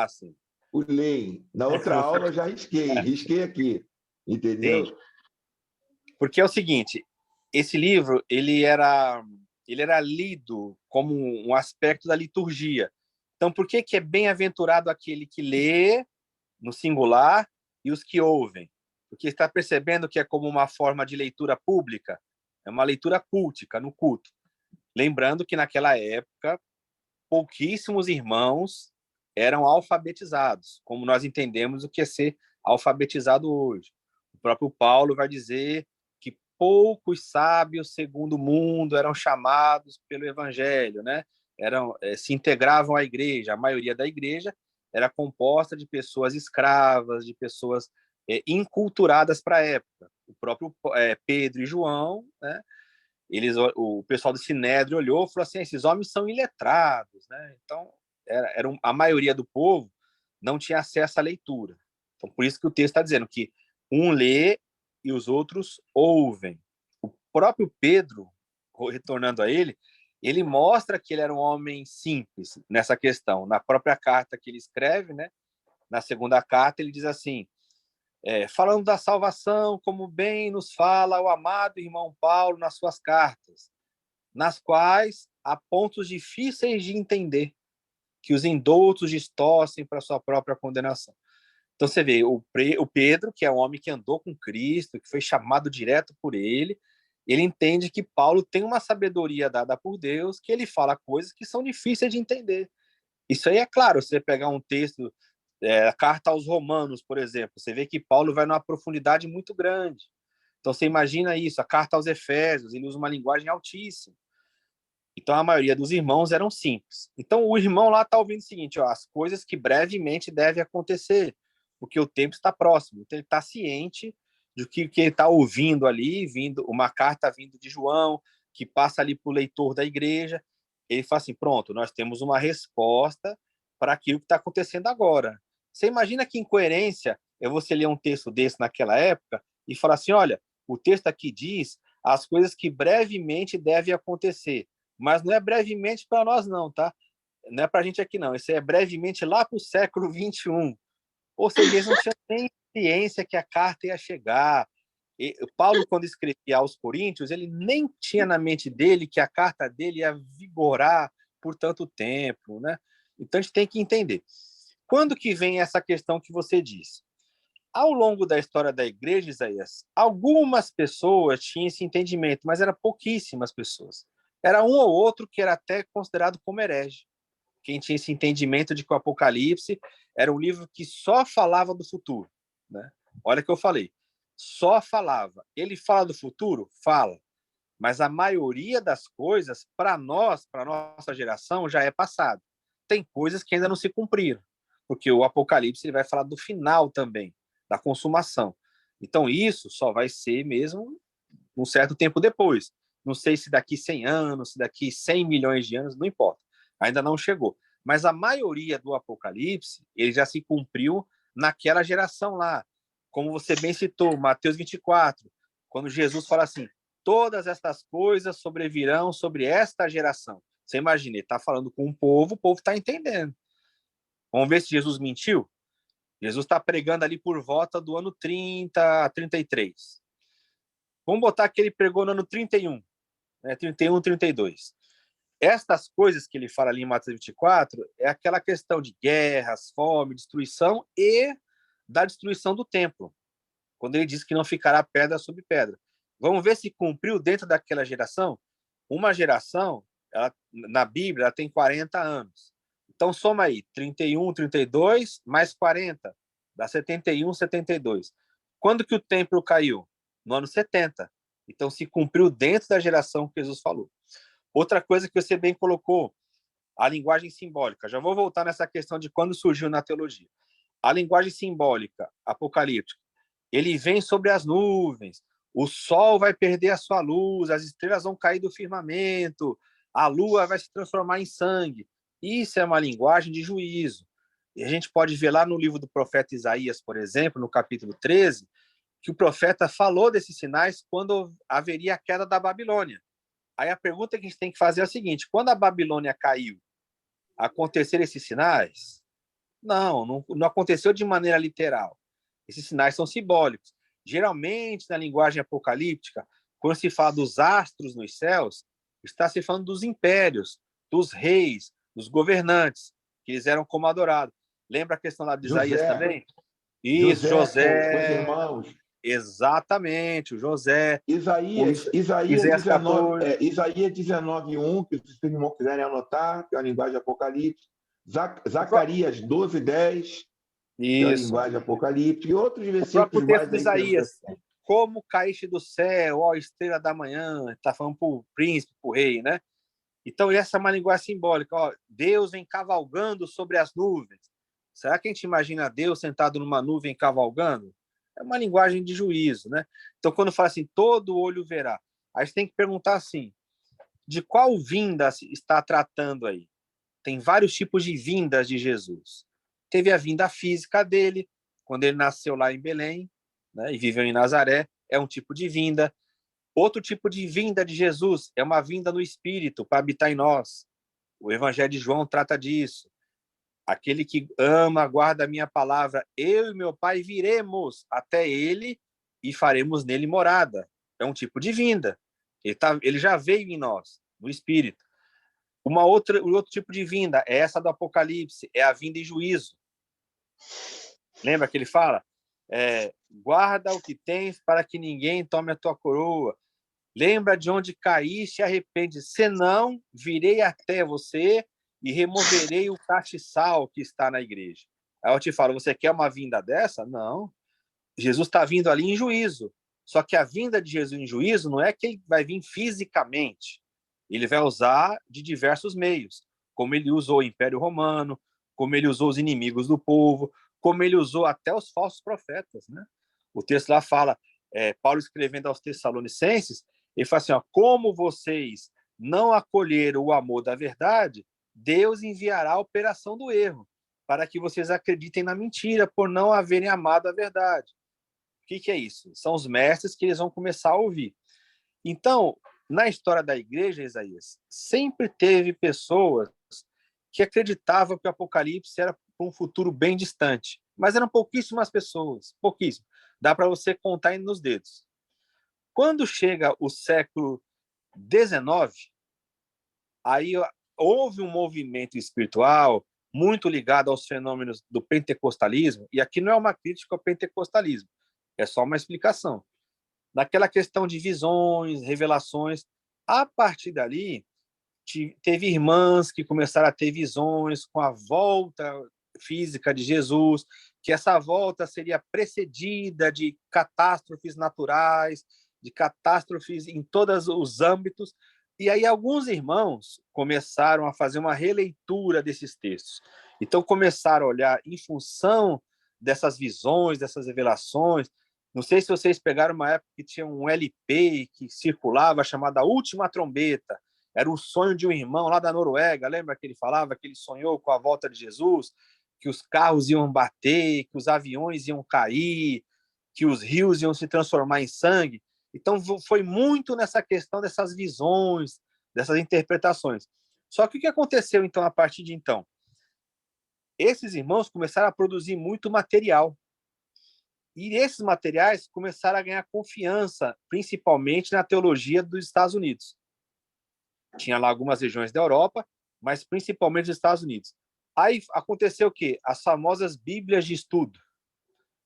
Sim. o leem. Na outra aula eu já risquei aqui, entendeu? Sim. Porque é o seguinte, esse livro ele era lido como um aspecto da liturgia. Então, por que é bem-aventurado aquele que lê no singular e os que ouvem? Porque está percebendo que é como uma forma de leitura pública, é uma leitura cultica, no culto. Lembrando que naquela época pouquíssimos irmãos eram alfabetizados, como nós entendemos o que é ser alfabetizado hoje. O próprio Paulo vai dizer que poucos sábios segundo o mundo eram chamados pelo evangelho, né? Se integravam à igreja. A maioria da igreja era composta de pessoas escravas, de pessoas inculturadas para a época. O próprio Pedro e João, né? O pessoal do Sinédrio olhou e falou assim: esses homens são iletrados, né? Então, a maioria do povo não tinha acesso à leitura. Então, por isso que o texto está dizendo que um lê e os outros ouvem. O próprio Pedro, retornando a ele mostra que ele era um homem simples nessa questão. Na própria carta que ele escreve, né? Na segunda carta, ele diz assim: falando da salvação, como bem nos fala o amado irmão Paulo nas suas cartas, nas quais há pontos difíceis de entender, que os indoutos distorcem para sua própria condenação. Então você vê o Pedro, que é um homem que andou com Cristo, que foi chamado direto por ele, ele entende que Paulo tem uma sabedoria dada por Deus, que ele fala coisas que são difíceis de entender. Isso aí é claro, você pegar um texto, a carta aos Romanos, por exemplo, você vê que Paulo vai numa profundidade muito grande. Então você imagina isso, a carta aos Efésios, ele usa uma linguagem altíssima. Então a maioria dos irmãos eram simples. Então o irmão lá está ouvindo o seguinte, ó, as coisas que brevemente devem acontecer, porque o tempo está próximo. Então ele está ciente do que ele está ouvindo ali, vindo uma carta vindo de João, que passa ali para o leitor da igreja. Ele fala assim, pronto, nós temos uma resposta para aquilo que está acontecendo agora. Você imagina que incoerência é você ler um texto desse naquela época e falar assim, olha, o texto aqui diz as coisas que brevemente devem acontecer, mas não é brevemente para nós não, tá? Não é para a gente aqui não, isso é brevemente lá para o século XXI. Ou seja, eles não tinham nem ciência que a carta ia chegar. E Paulo, quando escrevia aos Coríntios, ele nem tinha na mente dele que a carta dele ia vigorar por tanto tempo, né? Então a gente tem que entender. Quando que vem essa questão que você disse? Ao longo da história da igreja, Isaías, algumas pessoas tinham esse entendimento, mas eram pouquíssimas pessoas. Era um ou outro que era até considerado como herege. Quem tinha esse entendimento de que o Apocalipse era um livro que só falava do futuro, né? Olha o que eu falei. Só falava. Ele fala do futuro? Fala. Mas a maioria das coisas, para nós, para nossa geração, já é passado. Tem coisas que ainda não se cumpriram, porque o Apocalipse ele vai falar do final também, da consumação. Então, isso só vai ser mesmo um certo tempo depois. Não sei se daqui 100 anos, se daqui 100 milhões de anos, não importa. Ainda não chegou. Mas a maioria do Apocalipse, ele já se cumpriu naquela geração lá. Como você bem citou, Mateus 24, quando Jesus fala assim, todas estas coisas sobrevirão sobre esta geração. Você imagina, ele está falando com o povo está entendendo. Vamos ver se Jesus mentiu? Jesus está pregando ali por volta do ano 30 a 33. Vamos botar que ele pregou no ano 31, né? 31, 32. Estas coisas que ele fala ali em Mateus 24 é aquela questão de guerras, fome, destruição e da destruição do templo, quando ele diz que não ficará pedra sobre pedra. Vamos ver se cumpriu dentro daquela geração. Uma geração, na Bíblia, ela tem 40 anos. Então, soma aí, 31, 32, mais 40, dá 71, 72. Quando que o templo caiu? No ano 70. Então, se cumpriu dentro da geração que Jesus falou. Outra coisa que você bem colocou, a linguagem simbólica. Já vou voltar nessa questão de quando surgiu na teologia. A linguagem simbólica, apocalíptica, ele vem sobre as nuvens, o sol vai perder a sua luz, as estrelas vão cair do firmamento, a lua vai se transformar em sangue. Isso é uma linguagem de juízo. E a gente pode ver lá no livro do profeta Isaías, por exemplo, no capítulo 13, que o profeta falou desses sinais quando haveria a queda da Babilônia. Aí a pergunta que a gente tem que fazer é a seguinte, quando a Babilônia caiu, aconteceram esses sinais? Não aconteceu de maneira literal. Esses sinais são simbólicos. Geralmente, na linguagem apocalíptica, quando se fala dos astros nos céus, está se falando dos impérios, dos reis, dos governantes, que eles eram como adorados. Lembra a questão lá de Isaías também? Isso, José, os José. irmãos. Exatamente, o José. Isaías 19, 14. Isaías 19:1, que se os irmãos quiserem anotar, que é a linguagem apocalíptica. Zacarias 12:10, que é a Isso. linguagem apocalíptica, e outros O versículos próprio texto mais de aí que Isaías. Como caíste do céu, ó estrela da manhã, está falando para o príncipe, para o rei, né? Então, essa é uma linguagem simbólica. Ó, Deus vem cavalgando sobre as nuvens. Será que a gente imagina Deus sentado numa nuvem cavalgando? É uma linguagem de juízo, né? Então, quando fala assim, todo olho verá, a gente tem que perguntar assim, de qual vinda está tratando aí? Tem vários tipos de vindas de Jesus. Teve a vinda física dele, quando ele nasceu lá em Belém, né, e viveu em Nazaré, é um tipo de vinda. Outro tipo de vinda de Jesus é uma vinda no Espírito para habitar em nós. O Evangelho de João trata disso. Aquele que ama, guarda a minha palavra, eu e meu Pai viremos até ele e faremos nele morada. É um tipo de vinda. Ele já veio em nós, no Espírito. Um outro tipo de vinda é essa do Apocalipse, é a vinda em juízo. Lembra que ele fala? Guarda o que tens para que ninguém tome a tua coroa. Lembra de onde caíste e arrepende, senão virei até você e removerei o castiçal que está na igreja. Aí eu te falo, você quer uma vinda dessa? Não. Jesus está vindo ali em juízo. Só que a vinda de Jesus em juízo não é que ele vai vir fisicamente. Ele vai usar de diversos meios, como ele usou o Império Romano, como ele usou os inimigos do povo, como ele usou até os falsos profetas, né? O texto lá fala, Paulo escrevendo aos Tessalonicenses, ele fala assim, ó, como vocês não acolheram o amor da verdade, Deus enviará a operação do erro, para que vocês acreditem na mentira, por não haverem amado a verdade. O que é isso? São os mestres que eles vão começar a ouvir. Então, na história da igreja, Isaías, sempre teve pessoas que acreditavam que o Apocalipse era para um futuro bem distante, mas eram pouquíssimas pessoas, pouquíssimas. Dá para você contar nos dedos. Quando chega o século XIX, aí houve um movimento espiritual muito ligado aos fenômenos do pentecostalismo, e aqui não é uma crítica ao pentecostalismo, é só uma explicação. Naquela questão de visões, revelações, a partir dali, teve irmãs que começaram a ter visões com a volta física de Jesus, que essa volta seria precedida de catástrofes naturais, de catástrofes em todos os âmbitos. E aí alguns irmãos começaram a fazer uma releitura desses textos. Então começaram a olhar em função dessas visões, dessas revelações. Não sei se vocês pegaram uma época que tinha um LP que circulava chamada Última Trombeta. Era o sonho de um irmão lá da Noruega. Lembra que ele falava que ele sonhou com a volta de Jesus, que os carros iam bater, que os aviões iam cair, que os rios iam se transformar em sangue. Então, foi muito nessa questão dessas visões, dessas interpretações. Só que o que aconteceu, então, a partir de então? Esses irmãos começaram a produzir muito material. E esses materiais começaram a ganhar confiança, principalmente na teologia dos Estados Unidos. Tinha lá algumas regiões da Europa, mas principalmente dos Estados Unidos. Aí aconteceu o quê? As famosas Bíblias de Estudo.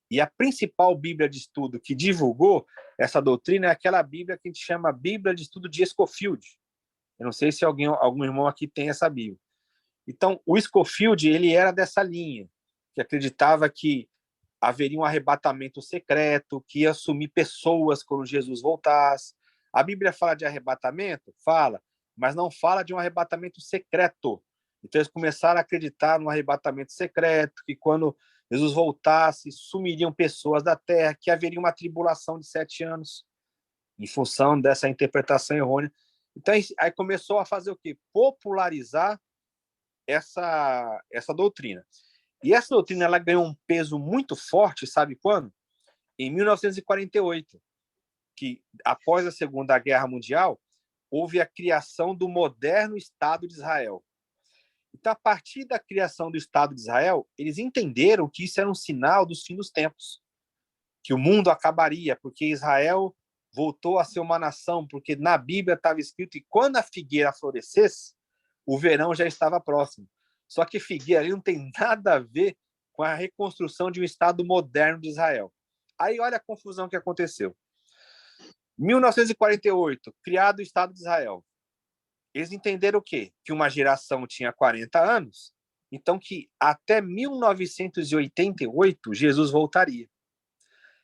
E a principal Bíblia de Estudo que divulgou essa doutrina é aquela Bíblia que a gente chama Bíblia de Estudo de Scofield. Eu não sei se algum irmão aqui tem essa Bíblia. Então, o Scofield, ele era dessa linha, que acreditava que haveria um arrebatamento secreto, que ia assumir pessoas quando Jesus voltasse. A Bíblia fala de arrebatamento? Fala, mas não fala de um arrebatamento secreto. Então eles começaram a acreditar no arrebatamento secreto, que quando Jesus voltasse, sumiriam pessoas da terra, que haveria uma tribulação de 7 anos, em função dessa interpretação errônea. Então aí começou a fazer o quê? Popularizar essa doutrina. E essa doutrina ela ganhou um peso muito forte, sabe quando? Em 1948, que após a Segunda Guerra Mundial, houve a criação do moderno Estado de Israel. Então, a partir da criação do Estado de Israel, eles entenderam que isso era um sinal dos fins dos tempos, que o mundo acabaria, porque Israel voltou a ser uma nação, porque na Bíblia estava escrito que quando a figueira florescesse, o verão já estava próximo. Só que figueira ali não tem nada a ver com a reconstrução de um Estado moderno de Israel. Aí olha a confusão que aconteceu. 1948, criado o Estado de Israel. Eles entenderam o quê? Que uma geração tinha 40 anos, então que até 1988 Jesus voltaria.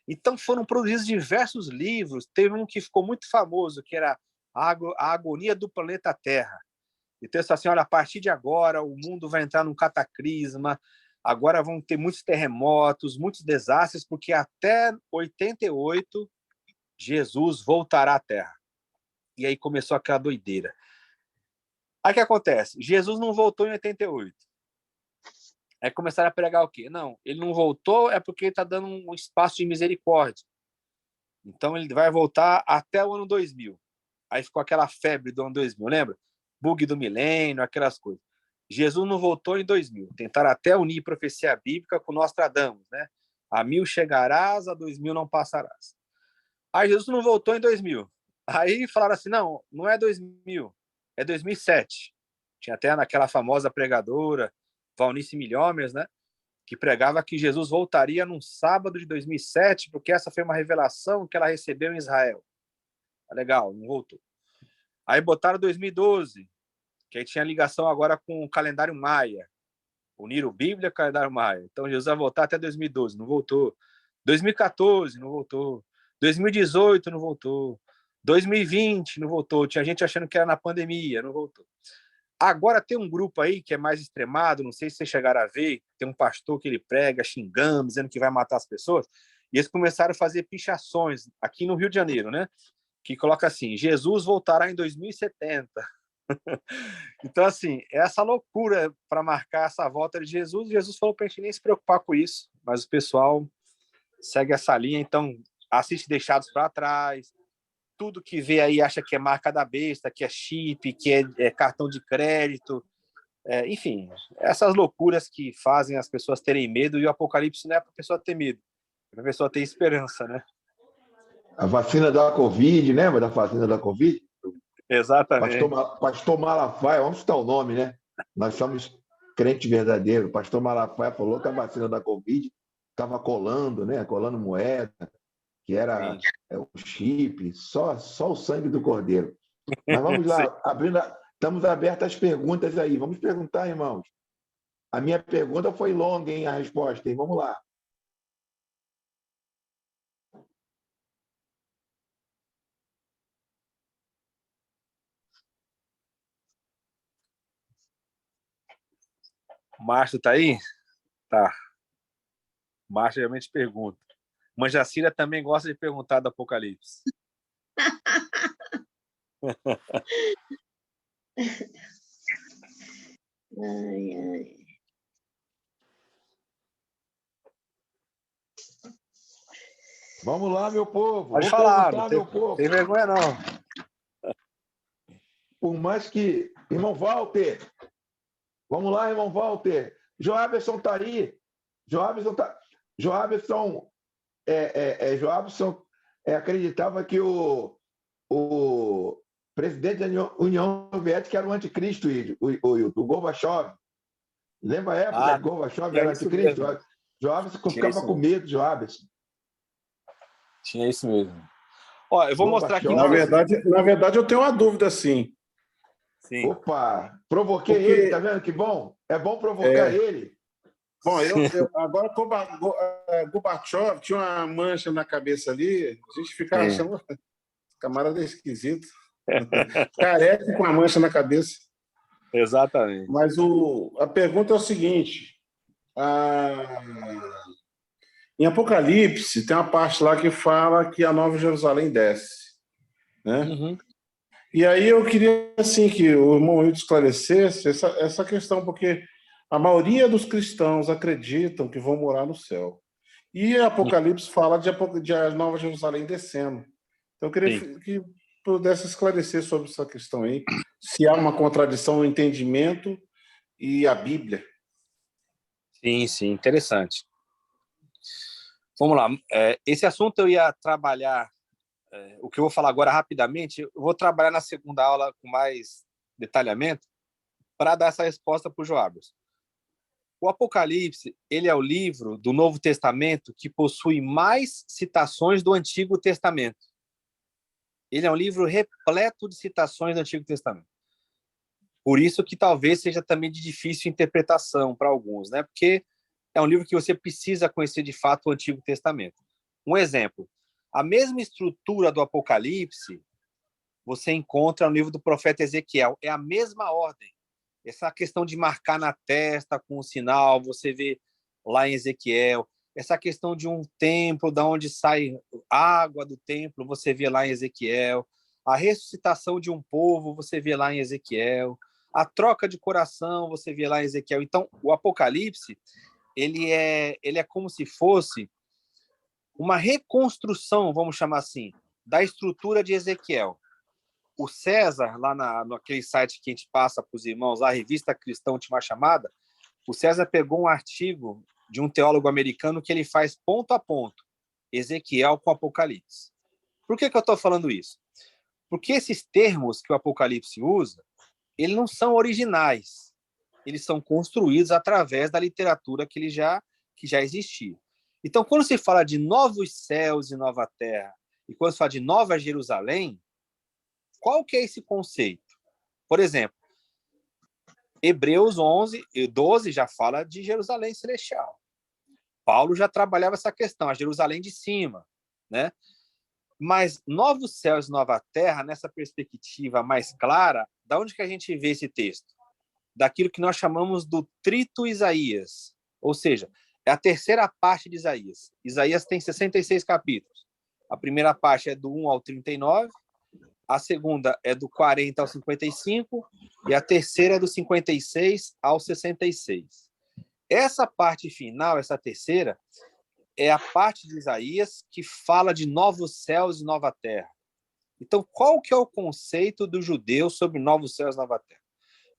Então foram produzidos diversos livros, teve um que ficou muito famoso, que era A Agonia do Planeta Terra. Então, assim, olha, a partir de agora o mundo vai entrar num cataclisma, agora vão ter muitos terremotos, muitos desastres, porque até 88 Jesus voltará à Terra. E aí começou aquela doideira. Aí o que acontece? Jesus não voltou em 88. Aí começaram a pregar o quê? Não, ele não voltou é porque ele está dando um espaço de misericórdia. Então ele vai voltar até o ano 2000. Aí ficou aquela febre do ano 2000, lembra? Bug do milênio, aquelas coisas. Jesus não voltou em 2000. Tentaram até unir profecia bíblica com Nostradamus, né? A 1000 chegarás, a 2000 não passarás. Aí Jesus não voltou em 2000. Aí falaram assim, não é 2000, é 2007. Tinha até naquela famosa pregadora, Valnice Milhomers, né? Que pregava que Jesus voltaria num sábado de 2007, porque essa foi uma revelação que ela recebeu em Israel. Legal, não voltou. Aí botaram 2012, que aí tinha ligação agora com o calendário maia. Uniram Bíblia e calendário maia. Então, Jesus vai voltar até 2012, não voltou. 2014, não voltou. 2018, não voltou. 2020, não voltou. Tinha gente achando que era na pandemia, não voltou. Agora tem um grupo aí que é mais extremado, não sei se vocês chegaram a ver, tem um pastor que ele prega xingando, dizendo que vai matar as pessoas, e eles começaram a fazer pichações aqui no Rio de Janeiro, né? Que coloca assim, Jesus voltará em 2070. Então, assim, essa loucura para marcar essa volta de Jesus, Jesus falou para a gente nem se preocupar com isso, mas o pessoal segue essa linha, então assiste Deixados para Trás, tudo que vê aí acha que é marca da besta, que é chip, que é cartão de crédito, enfim, essas loucuras que fazem as pessoas terem medo, e o Apocalipse não é para a pessoa ter medo, é para a pessoa ter esperança, né? A vacina da Covid, lembra da vacina da Covid? Exatamente. Pastor Malafaia, vamos citar o nome, né? Nós somos crente verdadeiro. Pastor Malafaia falou que a vacina da Covid estava colando, né? Colando moeda, que era o chip, só o sangue do cordeiro. Mas vamos lá, estamos abertos às perguntas aí. Vamos perguntar, irmãos. A minha pergunta foi longa, hein? A resposta, hein? Vamos lá. Márcio tá aí? Tá. Márcio realmente pergunta. Manjacira também gosta de perguntar do Apocalipse. Ai, ai. Vamos lá, meu povo. Pode Vou falar, perguntar, não tem, meu povo. tem vergonha não. Por mais que... Irmão Walter. Vamos lá, irmão Walter. Joabson está aí. Joabson acreditava que o presidente da União Soviética era o anticristo, o Gorbachev. Lembra a época que Gorbachev era anticristo? Joabson ficava com medo, Joabson. Tinha isso mesmo. Ó, eu vou mostrar aqui. Na verdade, eu tenho uma dúvida, sim. Sim. Opa, provoquei ele, tá vendo que bom? É bom provocar ele. Bom, agora com Gorbachev tinha uma mancha na cabeça ali, a gente ficava achando camarada esquisito. Careca com a mancha na cabeça. Exatamente. Mas a pergunta é o seguinte: em Apocalipse tem uma parte lá que fala que a Nova Jerusalém desce, né? Uhum. E aí eu queria assim que o irmão Wilton esclarecesse essa questão, porque a maioria dos cristãos acreditam que vão morar no céu. E Apocalipse fala de a Nova Jerusalém descendo. Então eu queria que pudesse esclarecer sobre essa questão aí, se há uma contradição no entendimento e a Bíblia. Sim, interessante. Vamos lá. Esse assunto eu ia trabalhar, o que eu vou falar agora rapidamente, eu vou trabalhar na segunda aula com mais detalhamento para dar essa resposta para o Joabers. O Apocalipse, ele é o livro do Novo Testamento que possui mais citações do Antigo Testamento. Ele é um livro repleto de citações do Antigo Testamento. Por isso que talvez seja também de difícil interpretação para alguns, né? Porque é um livro que você precisa conhecer de fato o Antigo Testamento. Um exemplo, a mesma estrutura do Apocalipse você encontra no livro do profeta Ezequiel. É a mesma ordem. Essa questão de marcar na testa com um sinal, você vê lá em Ezequiel. Essa questão de um templo, de onde sai água do templo, você vê lá em Ezequiel. A ressuscitação de um povo, você vê lá em Ezequiel. A troca de coração, você vê lá em Ezequiel. Então, o Apocalipse, ele é como se fosse uma reconstrução, vamos chamar assim, da estrutura de Ezequiel. O César, lá naquele site que a gente passa para os irmãos, a Revista Cristã Última Chamada, o César pegou um artigo de um teólogo americano que ele faz ponto a ponto, Ezequiel com Apocalipse. Por que eu estou falando isso? Porque esses termos que o Apocalipse usa, eles não são originais, eles são construídos através da literatura que já existia. Então, quando se fala de novos céus e nova terra, e quando se fala de Nova Jerusalém, qual que é esse conceito? Por exemplo, Hebreus 11 e 12 já fala de Jerusalém celestial. Paulo já trabalhava essa questão, a Jerusalém de cima, né? Mas novos céus e nova terra, nessa perspectiva mais clara, da onde que a gente vê esse texto? Daquilo que nós chamamos do trito Isaías, ou seja, é a terceira parte de Isaías. Isaías tem 66 capítulos. A primeira parte é do 1 ao 39, a segunda é do 40 ao 55 e a terceira é do 56 ao 66. Essa parte final, essa terceira, é a parte de Isaías que fala de novos céus e nova terra. Então, qual que é o conceito do judeu sobre novos céus e nova terra?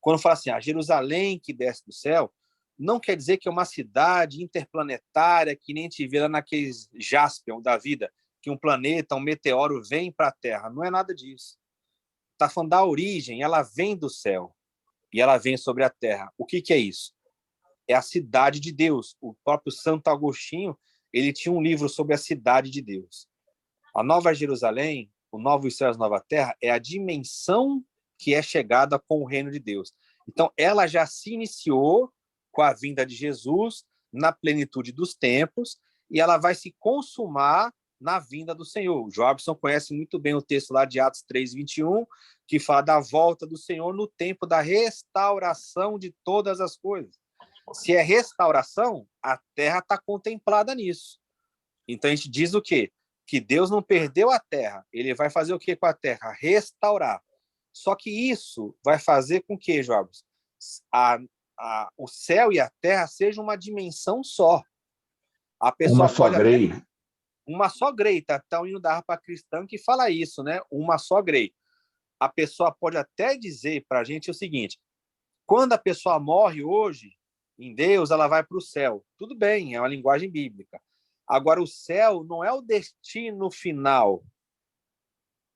Quando fala assim, a Jerusalém que desce do céu, não quer dizer que é uma cidade interplanetária que nem te vê lá naqueles Jaspion da vida, que um planeta, um meteoro vem para a Terra. Não é nada disso. Está falando da origem, ela vem do céu e ela vem sobre a Terra. O que é isso? É a cidade de Deus. O próprio Santo Agostinho, ele tinha um livro sobre a cidade de Deus. A Nova Jerusalém, o Novos Céus e Nova Terra, é a dimensão que é chegada com o reino de Deus. Então, ela já se iniciou com a vinda de Jesus na plenitude dos tempos e ela vai se consumar na vinda do Senhor. O Jobson conhece muito bem o texto lá de Atos 3:21, que fala da volta do Senhor no tempo da restauração de todas as coisas. Se é restauração, a terra está contemplada nisso. Então, a gente diz o quê? Que Deus não perdeu a terra. Ele vai fazer o quê com a terra? Restaurar. Só que isso vai fazer com que, Jobs, o céu e a terra sejam uma dimensão só. A pessoa uma só grei. Uma só grei. Tá o hino da harpa cristã que fala isso, né? Uma só grei. A pessoa pode até dizer para a gente o seguinte: quando a pessoa morre hoje, em Deus, ela vai para o céu. Tudo bem, é uma linguagem bíblica. Agora, o céu não é o destino final.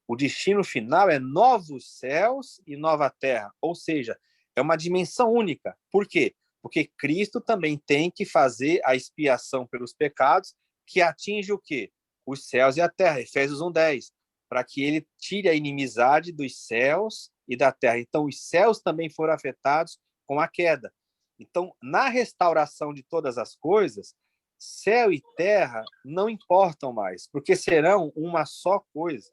O destino final é novos céus e nova terra. Ou seja, é uma dimensão única. Por quê? Porque Cristo também tem que fazer a expiação pelos pecados, que atinge o quê? Os céus e a terra. Efésios 1:10. Para que ele tire a inimizade dos céus e da terra. Então, os céus também foram afetados com a queda. Então, na restauração de todas as coisas, céu e terra não importam mais, porque serão uma só coisa.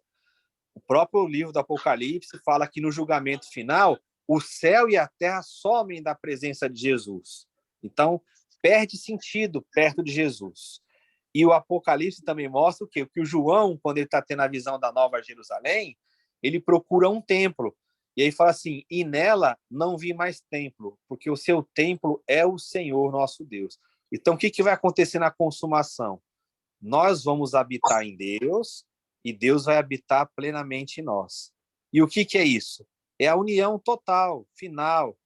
O próprio livro do Apocalipse fala que no julgamento final, o céu e a terra somem da presença de Jesus. Então, perde sentido perto de Jesus. E o Apocalipse também mostra o quê? Que o João, quando ele está tendo a visão da Nova Jerusalém, ele procura um templo. E aí fala assim, e nela não vi mais templo, porque o seu templo é o Senhor nosso Deus. Então, o que vai acontecer na consumação? Nós vamos habitar em Deus e Deus vai habitar plenamente em nós. E o que é isso? É a união total, final,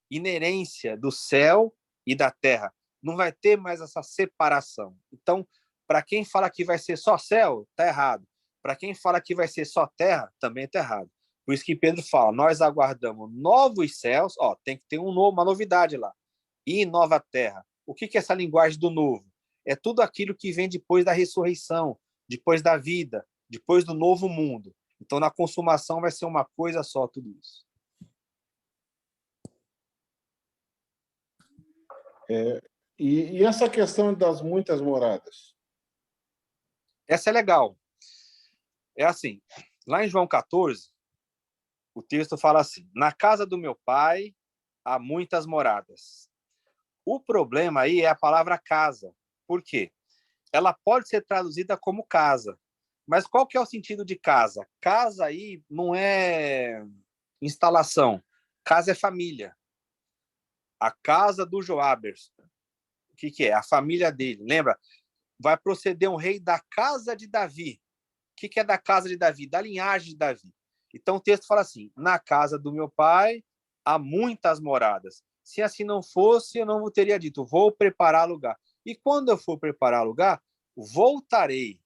inerência do céu e da terra. Não vai ter mais essa separação. Então, para quem fala que vai ser só céu, está errado. Para quem fala que vai ser só terra, também está errado. Por isso que Pedro fala, nós aguardamos novos céus, tem que ter uma novidade lá. E nova terra. O que é essa linguagem do novo? É tudo aquilo que vem depois da ressurreição, depois da vida, depois do novo mundo. Então, na consumação vai ser uma coisa só tudo isso. E essa questão das muitas moradas? Essa é legal. É assim, lá em João 14, o texto fala assim, na casa do meu pai há muitas moradas. O problema aí é a palavra casa. Por quê? Ela pode ser traduzida como casa. Mas qual que é o sentido de casa? Casa aí não é instalação. Casa é família. A casa do Joabers. O que é? A família dele. Lembra? Vai proceder um rei da casa de Davi. O que é da casa de Davi? Da linhagem de Davi. Então o texto fala assim, na casa do meu pai há muitas moradas. Se assim não fosse, eu não teria dito, vou preparar lugar. E quando eu for preparar lugar, voltarei.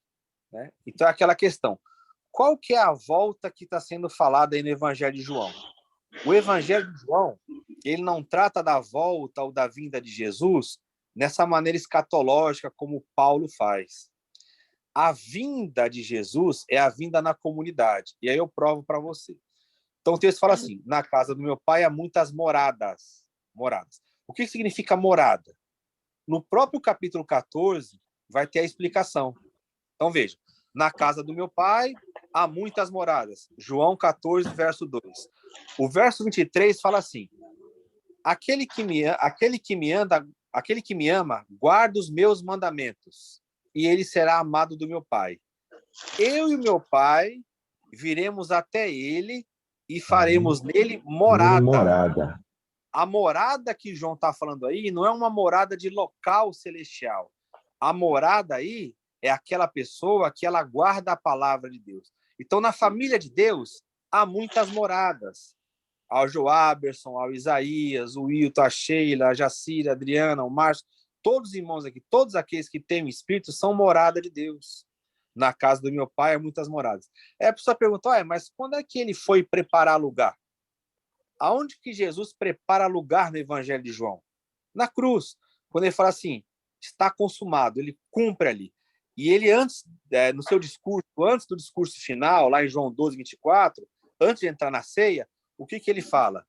Né? Então é aquela questão. Qual que é a volta que está sendo falada aí no Evangelho de João? O Evangelho de João, ele não trata da volta ou da vinda de Jesus nessa maneira escatológica como Paulo faz. A vinda de Jesus é a vinda na comunidade. E aí eu provo para você. Então o texto fala assim: na casa do meu pai há muitas moradas. Moradas. O que significa morada? No próprio capítulo 14 vai ter a explicação. Então veja, na casa do meu pai há muitas moradas. João 14, verso 2. O verso 23 fala assim: aquele que me ama, guarda os meus mandamentos, e ele será amado do meu pai. Eu e o meu pai viremos até ele e faremos nele morada. Morada. A morada que João está falando aí não é uma morada de local celestial. A morada aí é aquela pessoa que ela guarda a palavra de Deus. Então, na família de Deus, há muitas moradas. Ao Joaberson, ao Isaías, o Wilton, a Sheila, a Jacira, a Adriana, o Márcio, todos os irmãos aqui, todos aqueles que têm o Espírito são morada de Deus. Na casa do meu pai há muitas moradas. A pessoa pergunta, mas quando é que ele foi preparar lugar? Aonde que Jesus prepara lugar no Evangelho de João? Na cruz. Quando ele fala assim, está consumado, ele cumpre ali. E ele antes, no seu discurso, antes do discurso final, lá em João 12, 24, antes de entrar na ceia, o que ele fala?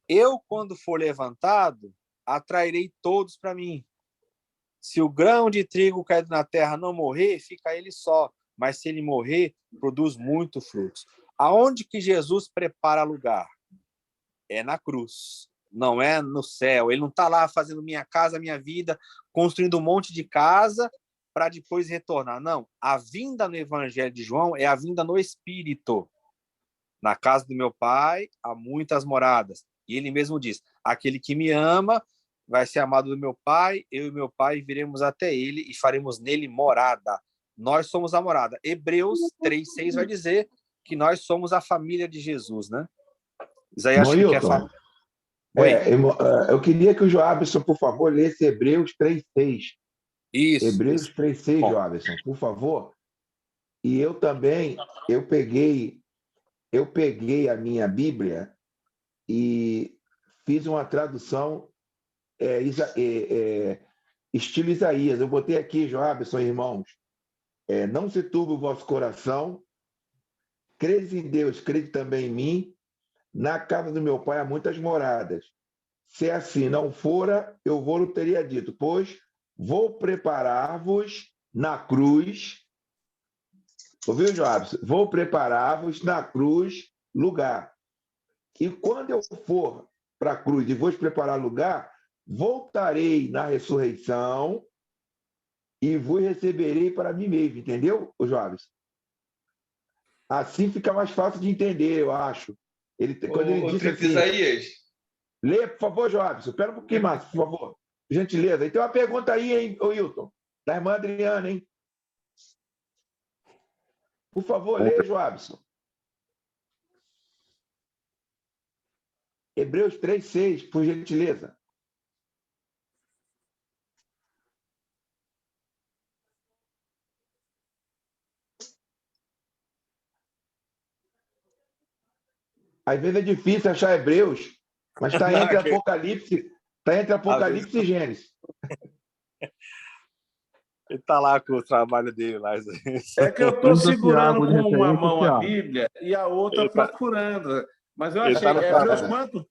Eu, quando for levantado, atrairei todos para mim. Se o grão de trigo caído na terra não morrer, fica ele só. Mas se ele morrer, produz muito frutos. Aonde que Jesus prepara lugar? É na cruz, não é no céu. Ele não está lá fazendo minha casa, minha vida, construindo um monte de casa para depois retornar. Não, a vinda no Evangelho de João é a vinda no Espírito. Na casa do meu pai há muitas moradas. E ele mesmo diz, aquele que me ama vai ser amado do meu pai, eu e meu pai viremos até ele e faremos nele morada. Nós somos a morada. Hebreus 3:6 vai dizer que nós somos a família de Jesus, né? Isaías, acho que quer falar. Eu queria que o Joabson, por favor, lesse Hebreus 3:6. Isso. Hebreus 3:6, Joabson, por favor. E eu também, eu peguei a minha Bíblia e fiz uma tradução estilo Isaías. Eu botei aqui, Joabson, irmãos, não se turbe o vosso coração, crede em Deus, crede também em mim. Na casa do meu pai há muitas moradas. Se assim não fora, eu vou teria dito, pois vou preparar-vos na cruz. Ouviu, Joabson? Vou preparar-vos na cruz lugar. E quando eu for para a cruz e vos preparar lugar, voltarei na ressurreição e vos receberei para mim mesmo. Entendeu, Joabson? Assim fica mais fácil de entender, eu acho. Quando ele disse assim, Isaías. Lê, por favor, Joabson. Espera um pouquinho mais, por favor. Por gentileza. E tem uma pergunta aí, hein, Wilton? Da irmã Adriana, hein? Por favor, lê, Joabson. Hebreus 3:6, por gentileza. Às vezes é difícil achar Hebreus, mas está entre Apocalipse, e Gênesis. Ele está lá com o trabalho dele lá. É que eu estou segurando com uma mão a Bíblia e a outra procurando. Mas eu achei. Hebreus quanto?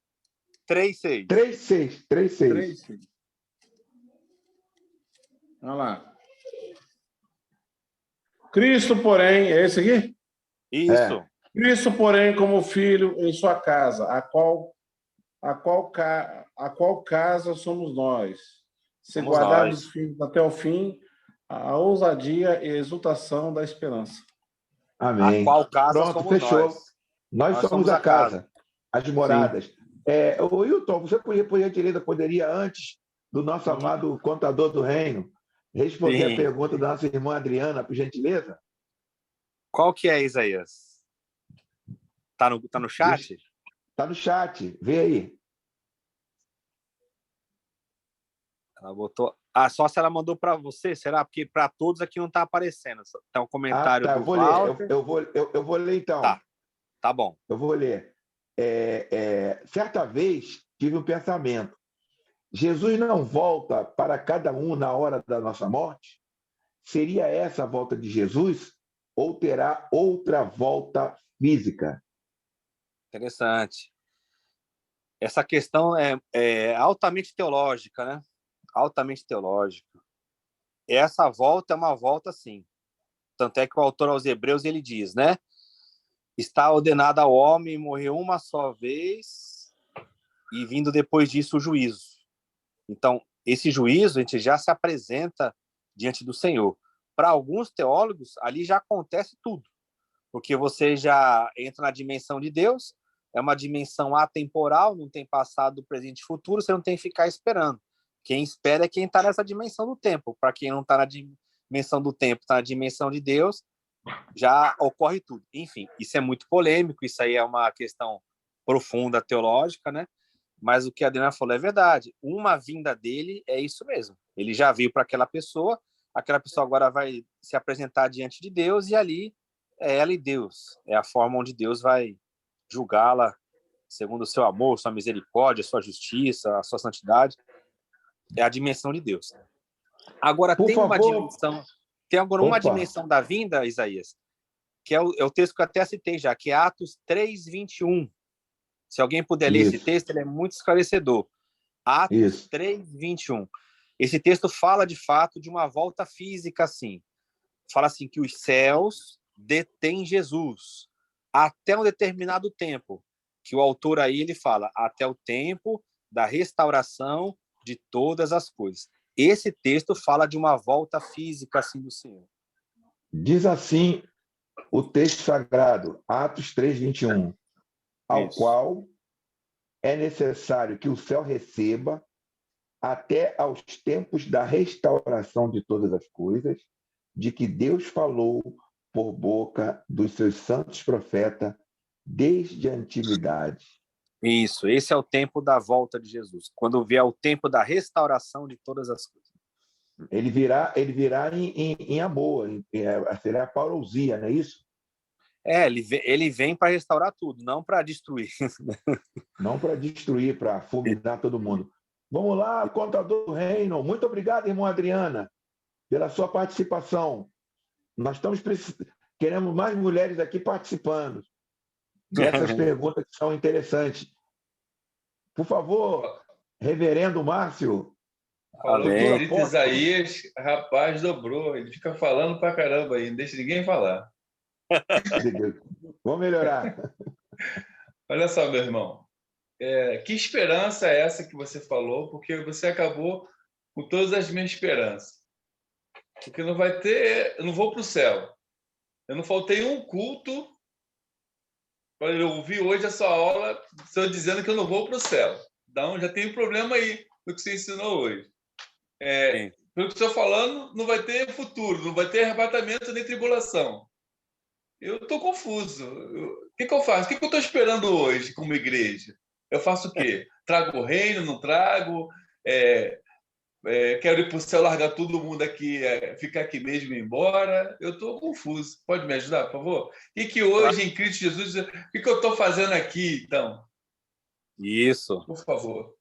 3:6. 3:6. Olha lá. Cristo, porém, é esse aqui? Isso. Cristo, porém, como filho em sua casa, a qual casa somos nós, se guardarmos os filhos até o fim, a ousadia e a exultação da esperança. Amém. A qual casa Pronto, somos fechou. Nós somos a casa, as moradas. O Wilton, você por gentileza, poderia, antes do nosso amado contador do reino, responder a pergunta da nossa irmã Adriana, por gentileza? Qual que é, Isaías? Tá no chat? Está no chat. Vê aí. Ela botou... só se ela mandou para você, será? Porque para todos aqui não está aparecendo. Tem um comentário do Walter. Eu vou ler, então. Tá bom. Eu vou ler. Certa vez, tive um pensamento. Jesus não volta para cada um na hora da nossa morte? Seria essa a volta de Jesus? Ou terá outra volta física? Interessante. Essa questão é altamente teológica, né? Altamente teológica. Essa volta é uma volta, sim. Tanto é que o autor aos Hebreus, ele diz, né? Está ordenado ao homem morrer uma só vez e vindo depois disso o juízo. Então, esse juízo, a gente já se apresenta diante do Senhor. Para alguns teólogos, ali já acontece tudo, porque você já entra na dimensão de Deus, é uma dimensão atemporal, não tem passado, presente e futuro, você não tem que ficar esperando. Quem espera é quem está nessa dimensão do tempo. Para quem não está na dimensão do tempo, está na dimensão de Deus, já ocorre tudo. Enfim, isso é muito polêmico, isso aí é uma questão profunda teológica, né? Mas o que a Adriana falou é verdade. Uma vinda dele é isso mesmo. Ele já veio para aquela pessoa agora vai se apresentar diante de Deus, e ali é ela e Deus. É a forma onde Deus vai julgá-la segundo o seu amor, sua misericórdia, sua justiça, a sua santidade. É a dimensão de Deus. Agora, Por tem uma favor. dimensão, tem agora uma Opa. dimensão da vinda, Isaías, que é o texto que eu até citei já, que é Atos 3:21. Se alguém puder ler esse texto, ele é muito esclarecedor. Atos 3:21. Esse texto fala, de fato, de uma volta física, assim. Fala assim, que os céus detêm Jesus até um determinado tempo, que o autor aí, ele fala, até o tempo da restauração de todas as coisas. Esse texto fala de uma volta física, assim, do Senhor. Diz assim o texto sagrado, Atos 3:21, ao Isso. qual é necessário que o céu receba até aos tempos da restauração de todas as coisas, de que Deus falou por boca dos seus santos profetas desde a antiguidade. Isso, esse é o tempo da volta de Jesus, quando vier o tempo da restauração de todas as coisas. Ele virá em amor, será a parousia, não é isso? Ele vem para restaurar tudo, não para destruir. Não para destruir, para fulminar todo mundo. Vamos lá, contador do reino. Muito obrigado, irmã Adriana, pela sua participação. Nós queremos mais mulheres aqui participando dessas perguntas que são interessantes. Por favor, reverendo Márcio. Falou querido Isaías, rapaz, dobrou. Ele fica falando pra caramba aí, não deixa ninguém falar. Vamos melhorar. Olha só, meu irmão. Que esperança é essa que você falou? Porque você acabou com todas as minhas esperanças. Porque não vai ter... Eu não vou para o céu. Eu não faltei um culto para eu ouvir hoje a sua aula, estou dizendo que eu não vou para o céu. Então, já tem um problema aí no que você ensinou hoje. Pelo que estou falando, não vai ter futuro, não vai ter arrebatamento nem tribulação. Eu estou confuso. O que eu faço? O que eu estou esperando hoje como igreja? Eu faço o quê? Trago o reino, não trago? Quero ir para o céu, largar todo mundo aqui, ficar aqui mesmo e ir embora? Eu estou confuso. Pode me ajudar, por favor? O que hoje, em Cristo Jesus, o que eu estou fazendo aqui, então? Isso. Por favor.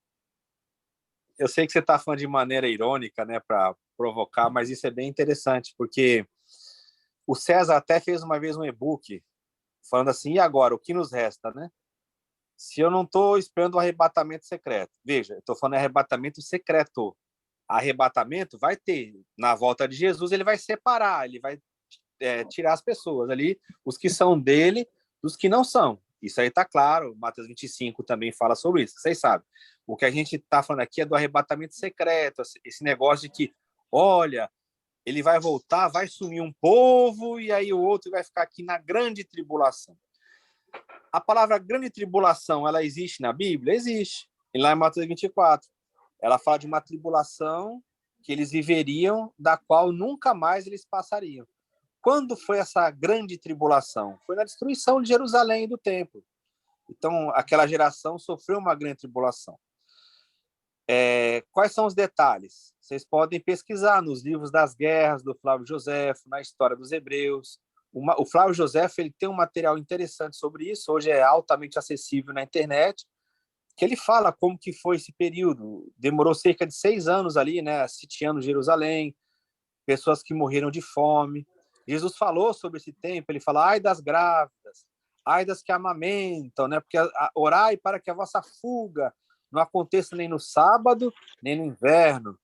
Eu sei que você está falando de maneira irônica, né, para provocar, mas isso é bem interessante, porque o César até fez uma vez um e-book falando assim, e agora, o que nos resta, né? Se eu não estou esperando o arrebatamento secreto. Veja, eu estou falando arrebatamento secreto. Arrebatamento vai ter. Na volta de Jesus, ele vai separar, ele vai tirar as pessoas ali, os que são dele, dos que não são. Isso aí está claro. Mateus 25 também fala sobre isso, vocês sabem. O que a gente está falando aqui é do arrebatamento secreto, esse negócio de que, olha, ele vai voltar, vai sumir um povo, e aí o outro vai ficar aqui na grande tribulação. A palavra grande tribulação, ela existe na Bíblia? Existe. E lá em Mateus 24. Ela fala de uma tribulação que eles viveriam, da qual nunca mais eles passariam. Quando foi essa grande tribulação? Foi na destruição de Jerusalém e do templo. Então, aquela geração sofreu uma grande tribulação. Quais são os detalhes? Vocês podem pesquisar nos livros das guerras do Flávio Josefo, na história dos Hebreus. O Flávio Josefo, ele tem um material interessante sobre isso, hoje é altamente acessível na internet, que ele fala como que foi esse período. Demorou cerca de 6 anos ali, né, sitiando Jerusalém, pessoas que morreram de fome. Jesus falou sobre esse tempo, ele fala, ai das grávidas, ai das que amamentam, né? Porque orai para que a vossa fuga não aconteça nem no sábado, nem no inverno.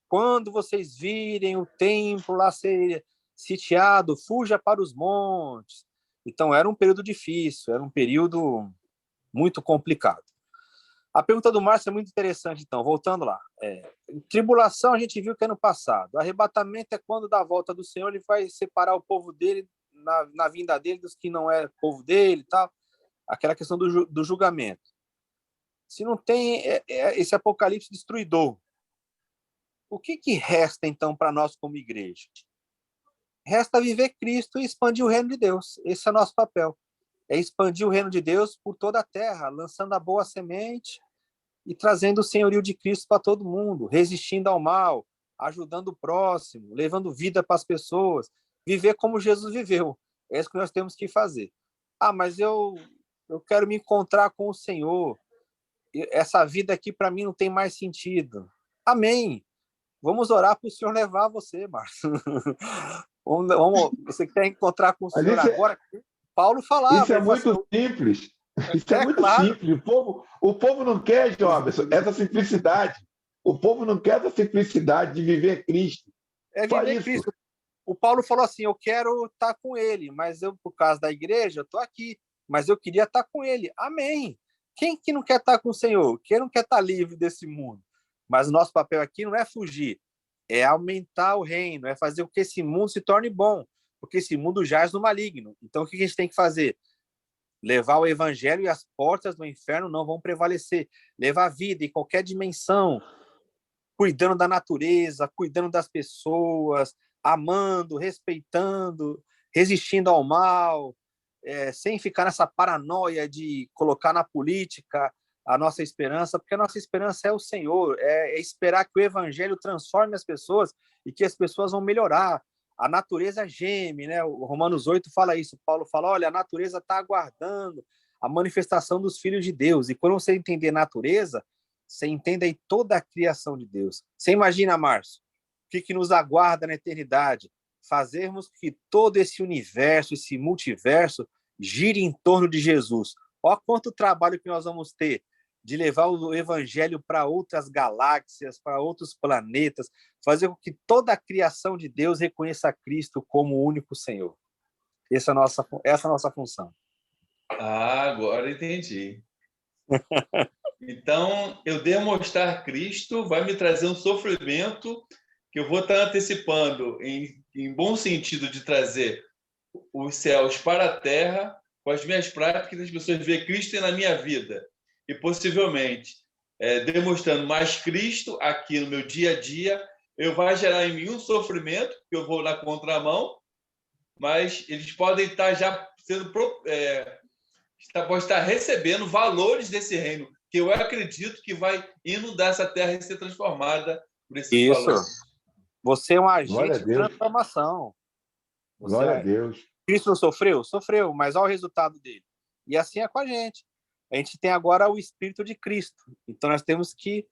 Quando vocês virem o templo lá ser sitiado, fuja para os montes. Então, era um período difícil, era um período muito complicado. A pergunta do Márcio é muito interessante, então, voltando lá. Tribulação a gente viu que é no passado. Arrebatamento é quando, da volta do Senhor, ele vai separar o povo dele, na vinda dele, dos que não é povo dele e tal. Aquela questão do julgamento. Se não tem esse apocalipse destruidor, o que resta, então, para nós como igreja? Resta viver Cristo e expandir o reino de Deus. Esse é o nosso papel. É expandir o reino de Deus por toda a terra, lançando a boa semente e trazendo o senhorio de Cristo para todo mundo, resistindo ao mal, ajudando o próximo, levando vida para as pessoas, viver como Jesus viveu. É isso que nós temos que fazer. Mas eu quero me encontrar com o Senhor. Essa vida aqui para mim não tem mais sentido. Amém. Vamos orar para o Senhor levar você, Márcio. Você quer encontrar com o Senhor agora? Paulo falava. Isso é muito simples. Isso é muito claro. simples. O povo não quer, Jobson, essa simplicidade. O povo não quer essa simplicidade de viver Cristo. É viver Cristo. O Paulo falou assim, eu quero estar com ele, mas eu, por causa da igreja, eu estou aqui, mas eu queria estar com ele. Amém. Quem que não quer estar com o Senhor? Quem não quer estar livre desse mundo? Mas o nosso papel aqui não é fugir, é aumentar o reino, é fazer com que esse mundo se torne bom, porque esse mundo jaz no maligno. Então, o que a gente tem que fazer? Levar o evangelho e as portas do inferno não vão prevalecer. Levar a vida em qualquer dimensão, cuidando da natureza, cuidando das pessoas, amando, respeitando, resistindo ao mal, sem ficar nessa paranoia de colocar na política a nossa esperança, porque a nossa esperança é o Senhor, é esperar que o evangelho transforme as pessoas e que as pessoas vão melhorar. A natureza geme, né? O Romanos 8 fala isso. Paulo fala, olha, a natureza está aguardando a manifestação dos filhos de Deus. E quando você entender natureza, você entende aí toda a criação de Deus. Você imagina, Márcio, o que nos aguarda na eternidade? Fazermos que todo esse universo, esse multiverso, gire em torno de Jesus. Olha quanto trabalho que nós vamos ter de levar o evangelho para outras galáxias, para outros planetas, fazer com que toda a criação de Deus reconheça Cristo como o único Senhor. Essa é a nossa função. Agora entendi. Então, eu demonstrar Cristo vai me trazer um sofrimento que eu vou estar antecipando, em bom sentido, de trazer os céus para a terra, com as minhas práticas, as pessoas veem Cristo na minha vida. E, possivelmente, demonstrando mais Cristo aqui no meu dia a dia, eu vai gerar em mim um sofrimento, que eu vou na contramão, mas eles podem estar já sendo... pode estar recebendo valores desse reino, que eu acredito que vai inundar essa terra e ser transformada por esses valores. Você é um agente de transformação. Glória a Deus. Cristo não sofreu? Sofreu, mas olha o resultado dele. E assim é com a gente. A gente tem agora o Espírito de Cristo. Então, nós temos que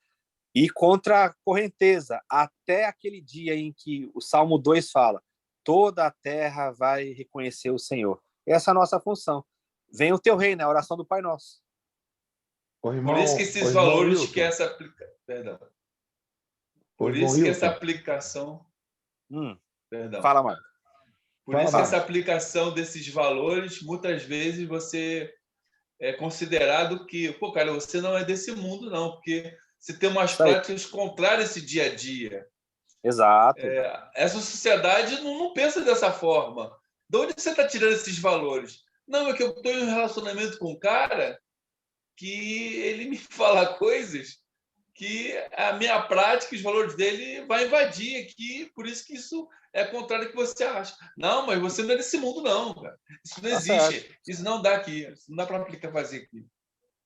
ir contra a correnteza, até aquele dia em que o Salmo 2 fala, toda a terra vai reconhecer o Senhor. Essa é a nossa função. Vem o teu reino, é a oração do Pai Nosso. Por isso que esses valores que essa aplicação... Perdão. Por isso que essa aplicação... Perdão. Fala, Marcos. Por isso que essa aplicação desses valores, muitas vezes você é considerado que, pô, cara, você não é desse mundo, não, porque você tem umas práticas contrárias a esse dia a dia. Exato. Essa sociedade não pensa dessa forma. De onde você está tirando esses valores? Não, é que eu estou em um relacionamento com um cara que ele me fala coisas que a minha prática, os valores dele vai invadir aqui, por isso que isso é contrário ao que você acha. Não, mas você não é desse mundo, não, cara. Isso não existe. Isso não dá aqui. Isso não dá para aplicar, fazer aqui.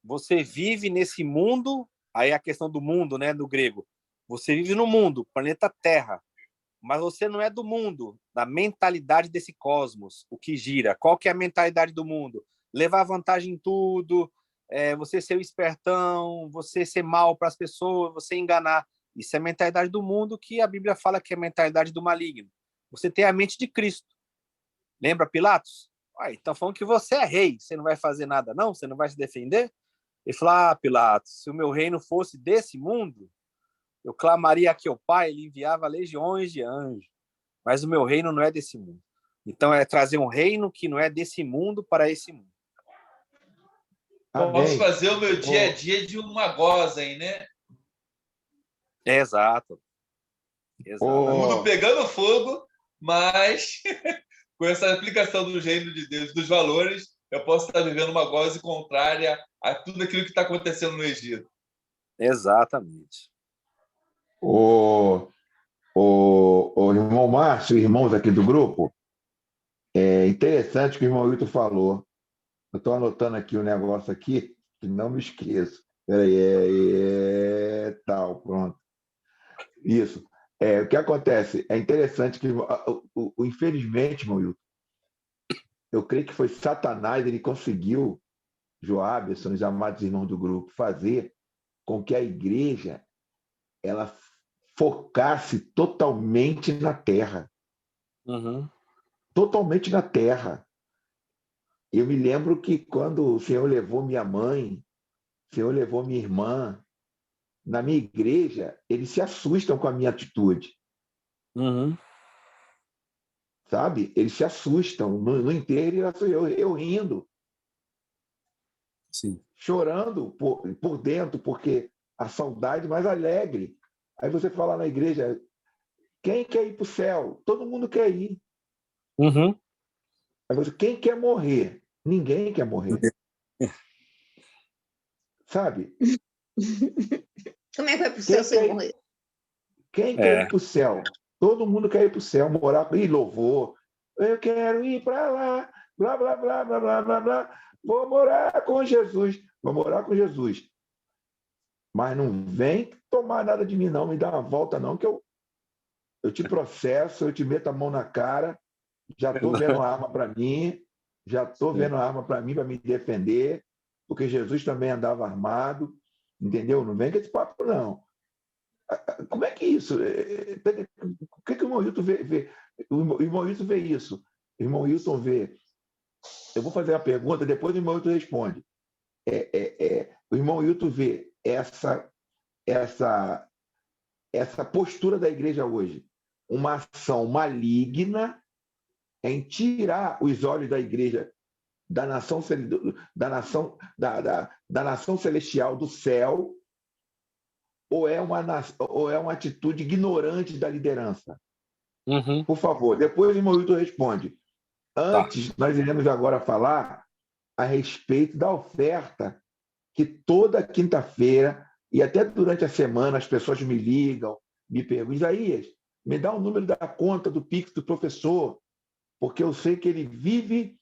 Você vive nesse mundo, aí a questão do mundo, né, do grego. Você vive no mundo, planeta Terra, mas você não é do mundo, da mentalidade desse cosmos, o que gira. Qual que é a mentalidade do mundo? Levar vantagem em tudo, você ser o espertão, você ser mal para as pessoas, você enganar. Isso é a mentalidade do mundo, que a Bíblia fala que é a mentalidade do maligno. Você tem a mente de Cristo. Lembra Pilatos? Uai, então falando que você é rei, você não vai fazer nada não? Você não vai se defender? Ele falou, Pilatos, se o meu reino fosse desse mundo, eu clamaria aqui ao Pai, ele enviava legiões de anjos, mas o meu reino não é desse mundo. Então é trazer um reino que não é desse mundo para esse mundo. Posso Amém. fazer o meu dia a dia de uma gozem, né? Exato. O mundo pegando fogo, mas com essa aplicação do reino de Deus, dos valores, eu posso estar vivendo uma goze contrária a tudo aquilo que está acontecendo no Egito. Exatamente. O irmão Márcio, irmãos aqui do grupo, é interessante o que o irmão Wilton falou. Eu estou anotando aqui o negócio aqui, que não me esqueço. Peraí, tal, pronto. Isso. O que acontece? É interessante que, infelizmente, irmão Wilton, eu creio que foi Satanás, ele conseguiu, Joab, são os amados irmãos do grupo, fazer com que a igreja ela focasse totalmente na terra. Uhum. Totalmente na terra. Eu me lembro que quando o Senhor levou minha mãe, o Senhor levou minha irmã, na minha igreja, eles se assustam com a minha atitude. Uhum. Sabe? Eles se assustam. No enterro, eu rindo. Sim. Chorando por dentro, porque a saudade mais alegre. Aí você fala na igreja, quem quer ir para o céu? Todo mundo quer ir. Uhum. Aí você, quem quer morrer? Ninguém quer morrer. Sabe? Como é que vai para o céu sem morrer? Quem quer ir para o céu? Todo mundo quer ir para o céu, morar e louvor. Eu quero ir para lá, blá, blá, blá, blá, blá, blá, blá. Vou morar com Jesus. Vou morar com Jesus. Mas não vem tomar nada de mim, não. Me dá uma volta, não, que eu te processo, eu te meto a mão na cara. Já estou vendo uma arma para mim. Já estou vendo uma arma para mim, para me defender. Porque Jesus também andava armado. Entendeu? Não vem com esse papo, não. Como é que é isso? O que o irmão Hilton vê? O irmão Hilton vê isso. O irmão Hilton vê. Eu vou fazer a pergunta, depois o irmão Hilton responde. O irmão Hilton vê essa postura da igreja hoje. Uma ação maligna em tirar os olhos da igreja da nação celestial do céu, ou é uma atitude ignorante da liderança? Uhum. Por favor, depois o irmão Hilton responde. Antes, nós iremos agora falar a respeito da oferta que toda quinta-feira e até durante a semana as pessoas me ligam, me perguntam, Isaías, me dá o número da conta do Pix do professor, porque eu sei que ele vive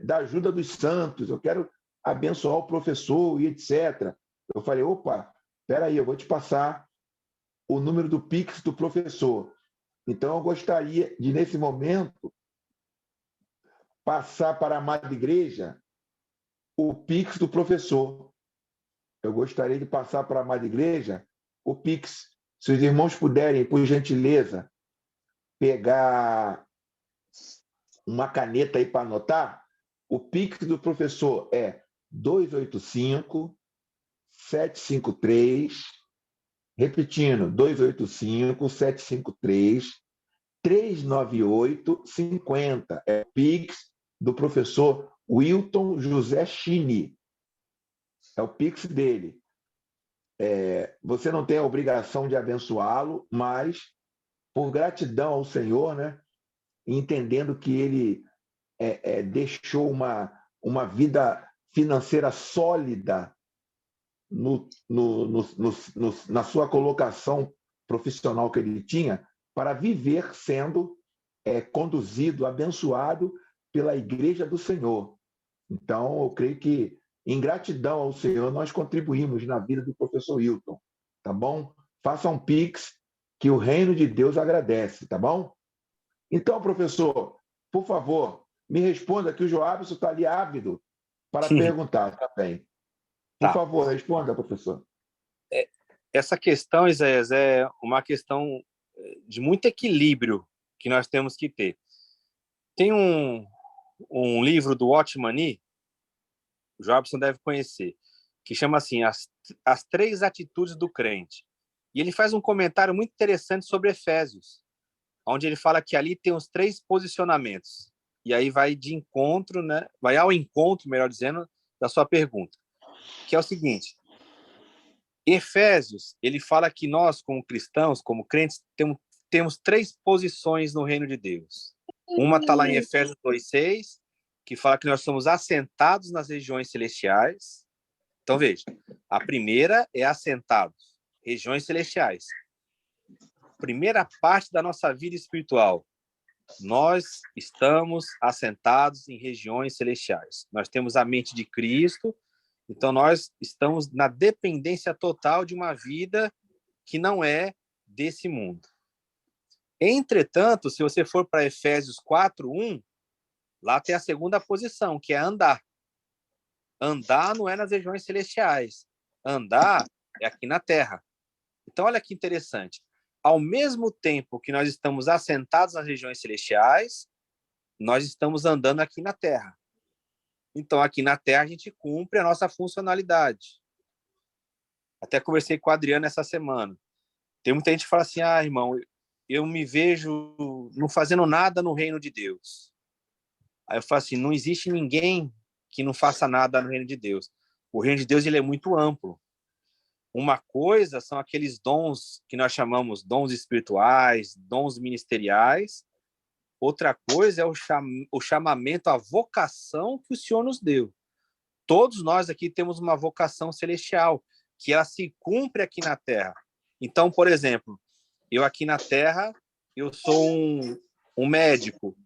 da ajuda dos santos, eu quero abençoar o professor e etc. Eu falei, opa, espera aí, eu vou te passar o número do Pix do professor. Então, eu gostaria de, nesse momento, passar para a amada igreja o Pix do professor. Eu gostaria de passar para a amada igreja o Pix. Se os irmãos puderem, por gentileza, pegar uma caneta aí para anotar, o Pix do professor é 285-753, repetindo, 285-753-398-50. É o Pix do professor Wilton José Chini. É o Pix dele. Você não tem a obrigação de abençoá-lo, mas por gratidão ao Senhor, né? Entendendo que ele deixou uma vida financeira sólida na sua colocação profissional que ele tinha, para viver sendo conduzido, abençoado pela Igreja do Senhor. Então, eu creio que, em gratidão ao Senhor, nós contribuímos na vida do professor Hilton, tá bom? Faça um Pix, que o reino de Deus agradece, tá bom? Então, professor, por favor, me responda, que o Joabson está ali ávido para perguntar também. Por favor, responda, professor. Essa questão, Isaías, é uma questão de muito equilíbrio que nós temos que ter. Tem um livro do Watchman Nee, o Jobson deve conhecer, que chama assim, As Três Atitudes do Crente. E ele faz um comentário muito interessante sobre Efésios, onde ele fala que ali tem os 3 posicionamentos. E aí vai de encontro, né? Vai ao encontro, melhor dizendo, da sua pergunta, que é o seguinte: Efésios, ele fala que nós, como cristãos, como crentes, temos 3 posições no reino de Deus. Uma está lá em Efésios 2:6, que fala que nós somos assentados nas regiões celestiais. Então, veja, a primeira é assentados, regiões celestiais. Primeira parte da nossa vida espiritual, nós estamos assentados em regiões celestiais. Nós temos a mente de Cristo, então nós estamos na dependência total de uma vida que não é desse mundo. Entretanto, se você for para Efésios 4:1, lá tem a segunda posição, que é andar. Andar não é nas regiões celestiais. Andar é aqui na terra. Então, olha que interessante. Ao mesmo tempo que nós estamos assentados nas regiões celestiais, nós estamos andando aqui na terra. Então, aqui na terra, a gente cumpre a nossa funcionalidade. Até conversei com a Adriana essa semana. Tem muita gente que fala assim, irmão, eu me vejo não fazendo nada no reino de Deus. Aí eu falo assim, não existe ninguém que não faça nada no reino de Deus. O reino de Deus ele é muito amplo. Uma coisa são aqueles dons que nós chamamos dons espirituais, dons ministeriais. Outra coisa é o chamamento, a vocação que o Senhor nos deu. Todos nós aqui temos uma vocação celestial, que ela se cumpre aqui na Terra. Então, por exemplo, eu aqui na Terra, eu sou um médico,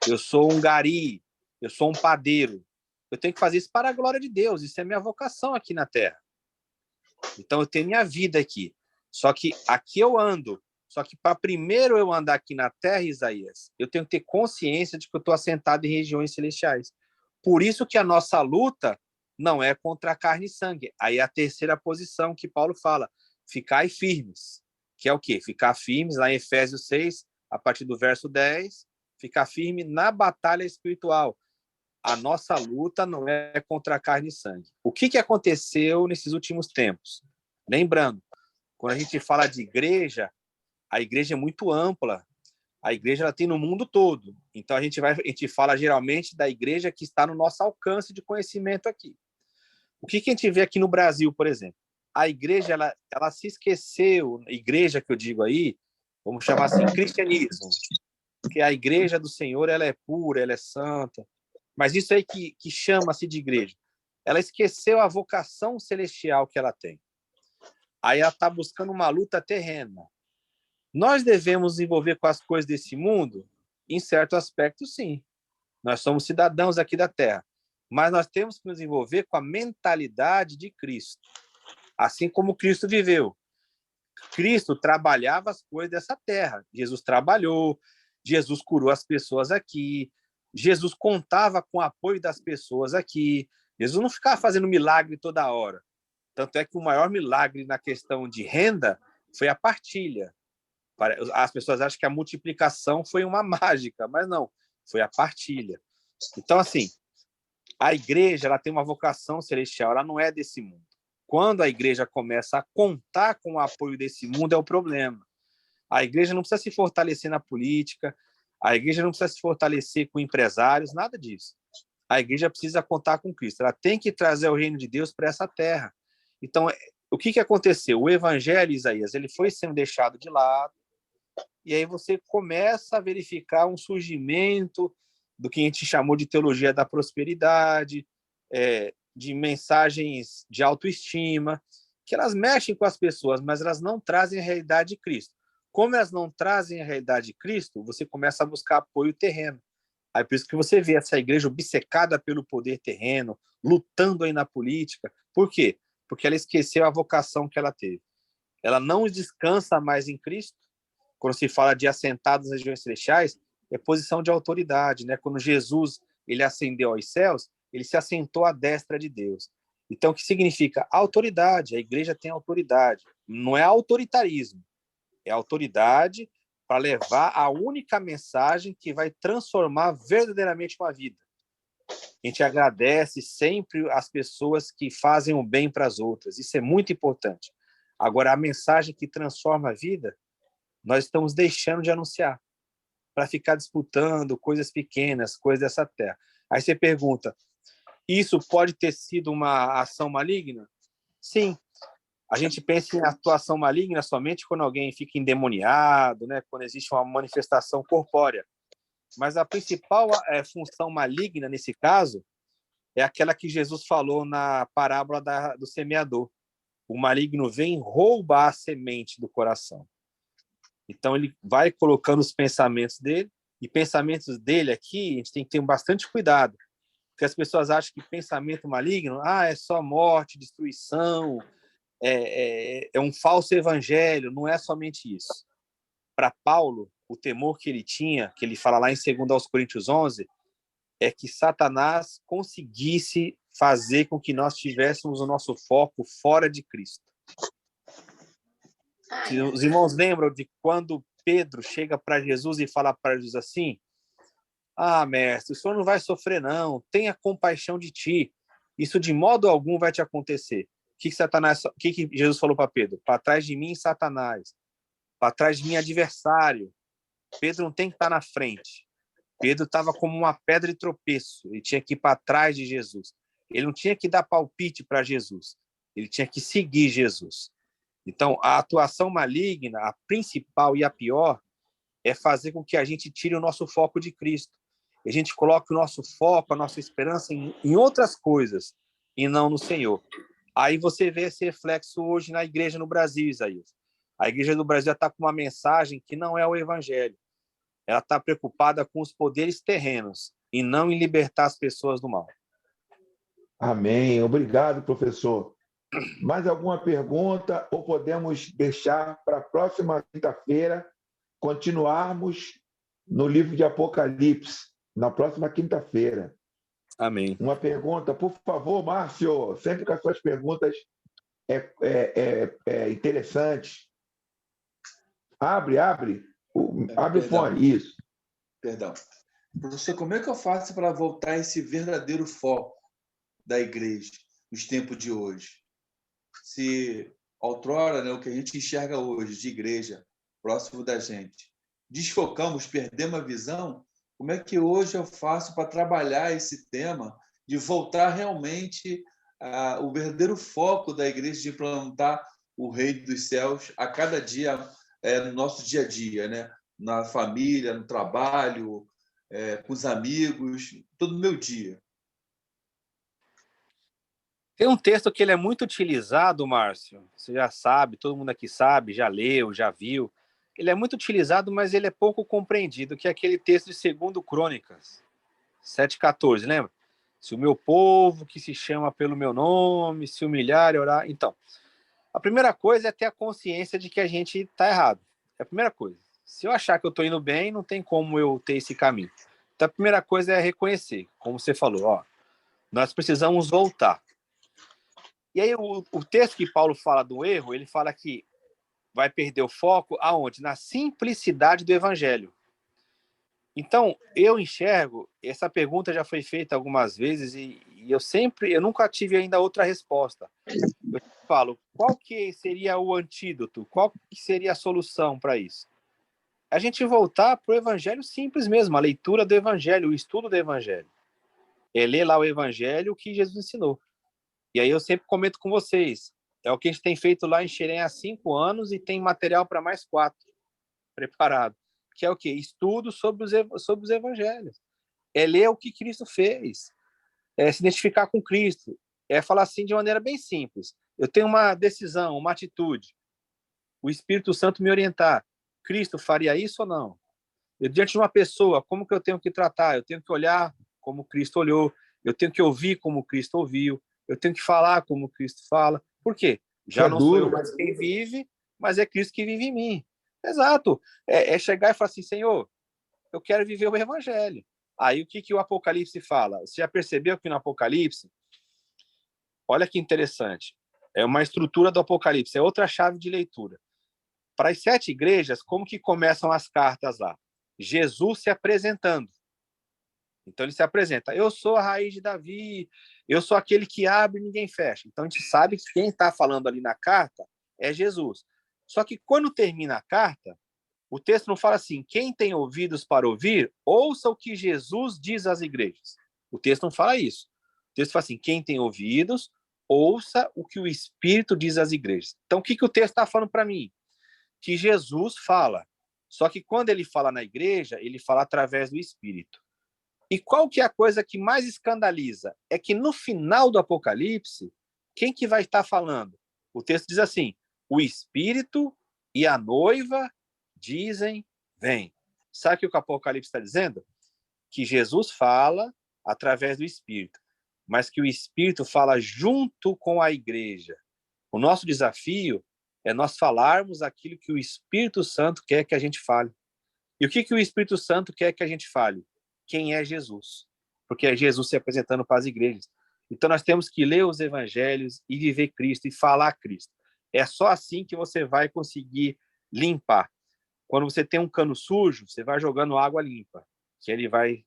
eu sou um gari, eu sou um padeiro. Eu tenho que fazer isso para a glória de Deus. Isso é minha vocação aqui na Terra. Então, eu tenho minha vida aqui. Só que aqui eu ando. Só que para primeiro eu andar aqui na Terra, Isaías, eu tenho que ter consciência de que eu estou assentado em regiões celestiais. Por isso que a nossa luta não é contra a carne e sangue. Aí é a terceira posição que Paulo fala, ficai firmes. Que é o quê? Ficar firmes, lá em Efésios 6, a partir do verso 10, ficar firme na batalha espiritual. A nossa luta não é contra a carne e sangue. O que aconteceu nesses últimos tempos? Lembrando, quando a gente fala de igreja, a igreja é muito ampla. A igreja ela tem no mundo todo. Então, a gente fala geralmente da igreja que está no nosso alcance de conhecimento aqui. O que a gente vê aqui no Brasil, por exemplo? A igreja ela se esqueceu, igreja que eu digo aí, vamos chamar assim, cristianismo. Porque a igreja do Senhor ela é pura, ela é santa. Mas isso aí que chama-se de igreja. Ela esqueceu a vocação celestial que ela tem. Aí ela está buscando uma luta terrena. Nós devemos nos envolver com as coisas desse mundo? Em certo aspecto, sim. Nós somos cidadãos aqui da Terra. Mas nós temos que nos envolver com a mentalidade de Cristo. Assim como Cristo viveu. Cristo trabalhava as coisas dessa terra. Jesus trabalhou, Jesus curou as pessoas aqui, Jesus contava com o apoio das pessoas aqui. Jesus não ficava fazendo milagre toda hora. Tanto é que o maior milagre na questão de renda foi a partilha. As pessoas acham que a multiplicação foi uma mágica, mas não, foi a partilha. Então, assim, a igreja ela tem uma vocação celestial, ela não é desse mundo. Quando a igreja começa a contar com o apoio desse mundo, é o problema. A igreja não precisa se fortalecer na política, a igreja não precisa se fortalecer com empresários, nada disso. A igreja precisa contar com Cristo, ela tem que trazer o reino de Deus para essa terra. Então, o que aconteceu? O evangelho, Isaías, ele foi sendo deixado de lado, e aí você começa a verificar um surgimento do que a gente chamou de teologia da prosperidade, de mensagens de autoestima, que elas mexem com as pessoas, mas elas não trazem a realidade de Cristo. Como elas não trazem a realidade de Cristo, você começa a buscar apoio terreno. Aí por isso que você vê essa igreja obcecada pelo poder terreno, lutando aí na política. Por quê? Porque ela esqueceu a vocação que ela teve. Ela não descansa mais em Cristo. Quando se fala de assentados nas regiões celestiais, é posição de autoridade, né? Quando Jesus ele ascendeu aos céus, ele se assentou à destra de Deus. Então, o que significa? Autoridade. A igreja tem autoridade. Não é autoritarismo. É autoridade para levar a única mensagem que vai transformar verdadeiramente uma vida. A gente agradece sempre as pessoas que fazem o bem para as outras. Isso é muito importante. Agora, a mensagem que transforma a vida, nós estamos deixando de anunciar para ficar disputando coisas pequenas, coisas dessa terra. Aí você pergunta, isso pode ter sido uma ação maligna? Sim. A gente pensa em atuação maligna somente quando alguém fica endemoniado, né? Quando existe uma manifestação corpórea. Mas a principal função maligna, nesse caso, é aquela que Jesus falou na parábola do semeador. O maligno vem roubar a semente do coração. Então, ele vai colocando os pensamentos dele, e pensamentos dele aqui, a gente tem que ter bastante cuidado, porque as pessoas acham que pensamento maligno, é só morte, destruição, é um falso evangelho, não é somente isso. Para Paulo, o temor que ele tinha, que ele fala lá em 2 Coríntios 11, é que Satanás conseguisse fazer com que nós tivéssemos o nosso foco fora de Cristo. Os irmãos lembram de quando Pedro chega para Jesus e fala para Jesus assim, mestre, o senhor não vai sofrer não, tenha compaixão de ti, isso de modo algum vai te acontecer. O que Jesus falou para Pedro? Para trás de mim, Satanás, para trás de mim, adversário. Pedro não tem que estar na frente. Pedro estava como uma pedra de tropeço, ele tinha que ir para trás de Jesus. Ele não tinha que dar palpite para Jesus, ele tinha que seguir Jesus. Então, a atuação maligna, a principal e a pior, é fazer com que a gente tire o nosso foco de Cristo. A gente coloque o nosso foco, a nossa esperança em outras coisas, e não no Senhor. Aí você vê esse reflexo hoje na igreja no Brasil, Isaías. A igreja do Brasil está com uma mensagem que não é o evangelho. Ela está preocupada com os poderes terrenos e não em libertar as pessoas do mal. Amém. Obrigado, professor. Mais alguma pergunta ou podemos deixar para a próxima quinta-feira continuarmos no livro de Apocalipse, na próxima quinta-feira? Amém. Uma pergunta, por favor, Márcio, sempre com as suas perguntas interessantes. Abre o fone, isso. Perdão. Professor, como é que eu faço para voltar a esse verdadeiro foco da igreja nos tempos de hoje? Se outrora, né, o que a gente enxerga hoje de igreja próximo da gente, desfocamos, perdemos a visão, como é que hoje eu faço para trabalhar esse tema de voltar realmente o verdadeiro foco da igreja, de implantar o reino dos céus a cada dia no nosso dia a dia, né? Na família, no trabalho, com os amigos, todo o meu dia. Tem um texto que ele é muito utilizado, Márcio, você já sabe, todo mundo aqui sabe, já leu, já viu. Ele é muito utilizado, mas ele é pouco compreendido, que é aquele texto de 2 Crônicas 7,14, lembra? Se o meu povo, que se chama pelo meu nome, se humilhar e orar... Então, a primeira coisa é ter a consciência de que a gente está errado. É a primeira coisa. Se eu achar que eu estou indo bem, não tem como eu ter esse caminho. Então, a primeira coisa é reconhecer, como você falou, nós precisamos voltar. E aí, o texto que Paulo fala do erro, ele fala que vai perder o foco aonde? Na simplicidade do evangelho. Então, eu enxergo, essa pergunta já foi feita algumas vezes e eu nunca tive ainda outra resposta. Eu falo, qual que seria o antídoto? Qual que seria a solução para isso? A gente voltar para o evangelho simples mesmo, a leitura do evangelho, o estudo do evangelho. É ler lá o evangelho, o que Jesus ensinou. E aí eu sempre comento com vocês, é o que a gente tem feito lá em Xerém há 5 anos e tem material para mais 4 preparado. Que é o quê? Estudo sobre os evangelhos. É ler o que Cristo fez. É se identificar com Cristo. É falar assim de maneira bem simples. Eu tenho uma decisão, uma atitude. O Espírito Santo me orientar. Cristo faria isso ou não? Eu, diante de uma pessoa, como que eu tenho que tratar? Eu tenho que olhar como Cristo olhou. Eu tenho que ouvir como Cristo ouviu. Eu tenho que falar como Cristo fala. Por quê? Já não sou eu mais quem vive, mas é Cristo que vive em mim. Exato. É chegar e falar assim, Senhor, eu quero viver o evangelho. Aí o que o Apocalipse fala? Você já percebeu que no Apocalipse, olha que interessante, é uma estrutura do Apocalipse, é outra chave de leitura. Para as 7 igrejas, como que começam as cartas lá? Jesus se apresentando. Então ele se apresenta, eu sou a raiz de Davi, eu sou aquele que abre e ninguém fecha. Então a gente sabe que quem está falando ali na carta é Jesus. Só que quando termina a carta, o texto não fala assim, quem tem ouvidos para ouvir, ouça o que Jesus diz às igrejas. O texto não fala isso. O texto fala assim, quem tem ouvidos, ouça o que o Espírito diz às igrejas. Então o que o texto está falando para mim? Que Jesus fala. Só que quando ele fala na igreja, ele fala através do Espírito. E qual que é a coisa que mais escandaliza? É que no final do Apocalipse, quem que vai estar falando? O texto diz assim, o Espírito e a noiva dizem, vem. Sabe o que o Apocalipse está dizendo? Que Jesus fala através do Espírito, mas que o Espírito fala junto com a igreja. O nosso desafio é nós falarmos aquilo que o Espírito Santo quer que a gente fale. E o que o Espírito Santo quer que a gente fale? Quem é Jesus? Porque é Jesus se apresentando para as igrejas. Então nós temos que ler os evangelhos e viver Cristo e falar Cristo. É só assim que você vai conseguir limpar. Quando você tem um cano sujo, você vai jogando água limpa, que ele vai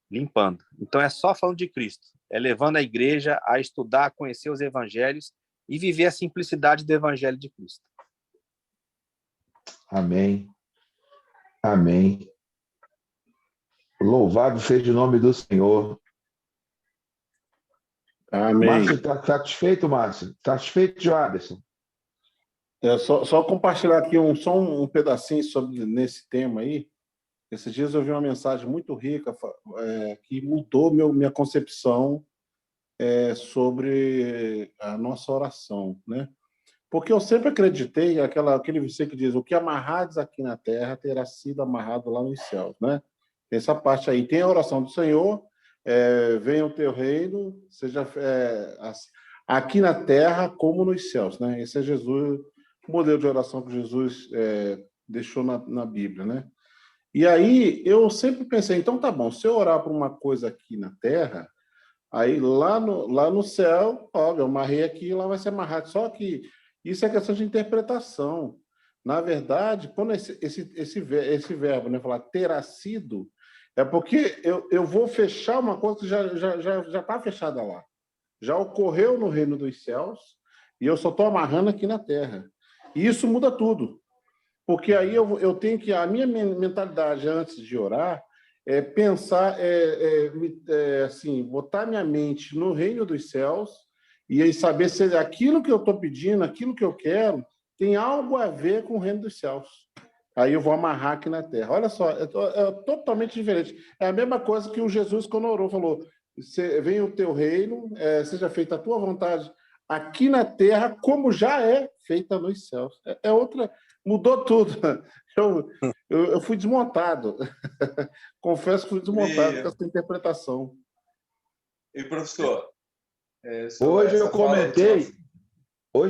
limpando. Então é só falando de Cristo. É levando a igreja a estudar, a conhecer os evangelhos e viver a simplicidade do evangelho de Cristo. Amém. Amém. Louvado seja o nome do Senhor. Amém. Márcio, está satisfeito, Márcio? Satisfeito, Joaderson? Só compartilhar aqui só um pedacinho nesse tema aí. Esses dias eu vi uma mensagem muito rica que mudou minha concepção sobre a nossa oração, né? Porque eu sempre acreditei aquele versículo que diz: o que amarrares aqui na terra terá sido amarrado lá nos céus, né? Essa parte aí tem a oração do Senhor, venha o teu reino, seja aqui na terra como nos céus, né? Esse é Jesus, o modelo de oração que Jesus deixou na Bíblia, né? E aí eu sempre pensei, então tá bom, se eu orar por uma coisa aqui na terra, aí lá no céu, ó, eu amarrei aqui, lá vai ser amarrado. Só que isso é questão de interpretação. Na verdade, quando esse verbo, né, falar terá sido, é porque eu vou fechar uma coisa que já está fechada lá. Já ocorreu no reino dos céus e eu só estou amarrando aqui na terra. E isso muda tudo. Porque aí eu tenho que... A minha mentalidade antes de orar é pensar, assim, botar minha mente no reino dos céus e aí saber se aquilo que eu estou pedindo, aquilo que eu quero, tem algo a ver com o reino dos céus. Aí eu vou amarrar aqui na terra. Olha só, é totalmente diferente. É a mesma coisa que o Jesus, quando orou, falou: venha o teu reino, seja feita a tua vontade aqui na terra, como já é feita nos céus. Outra... Mudou tudo. Eu fui desmontado. Confesso que fui desmontado com essa interpretação. E, professor? Hoje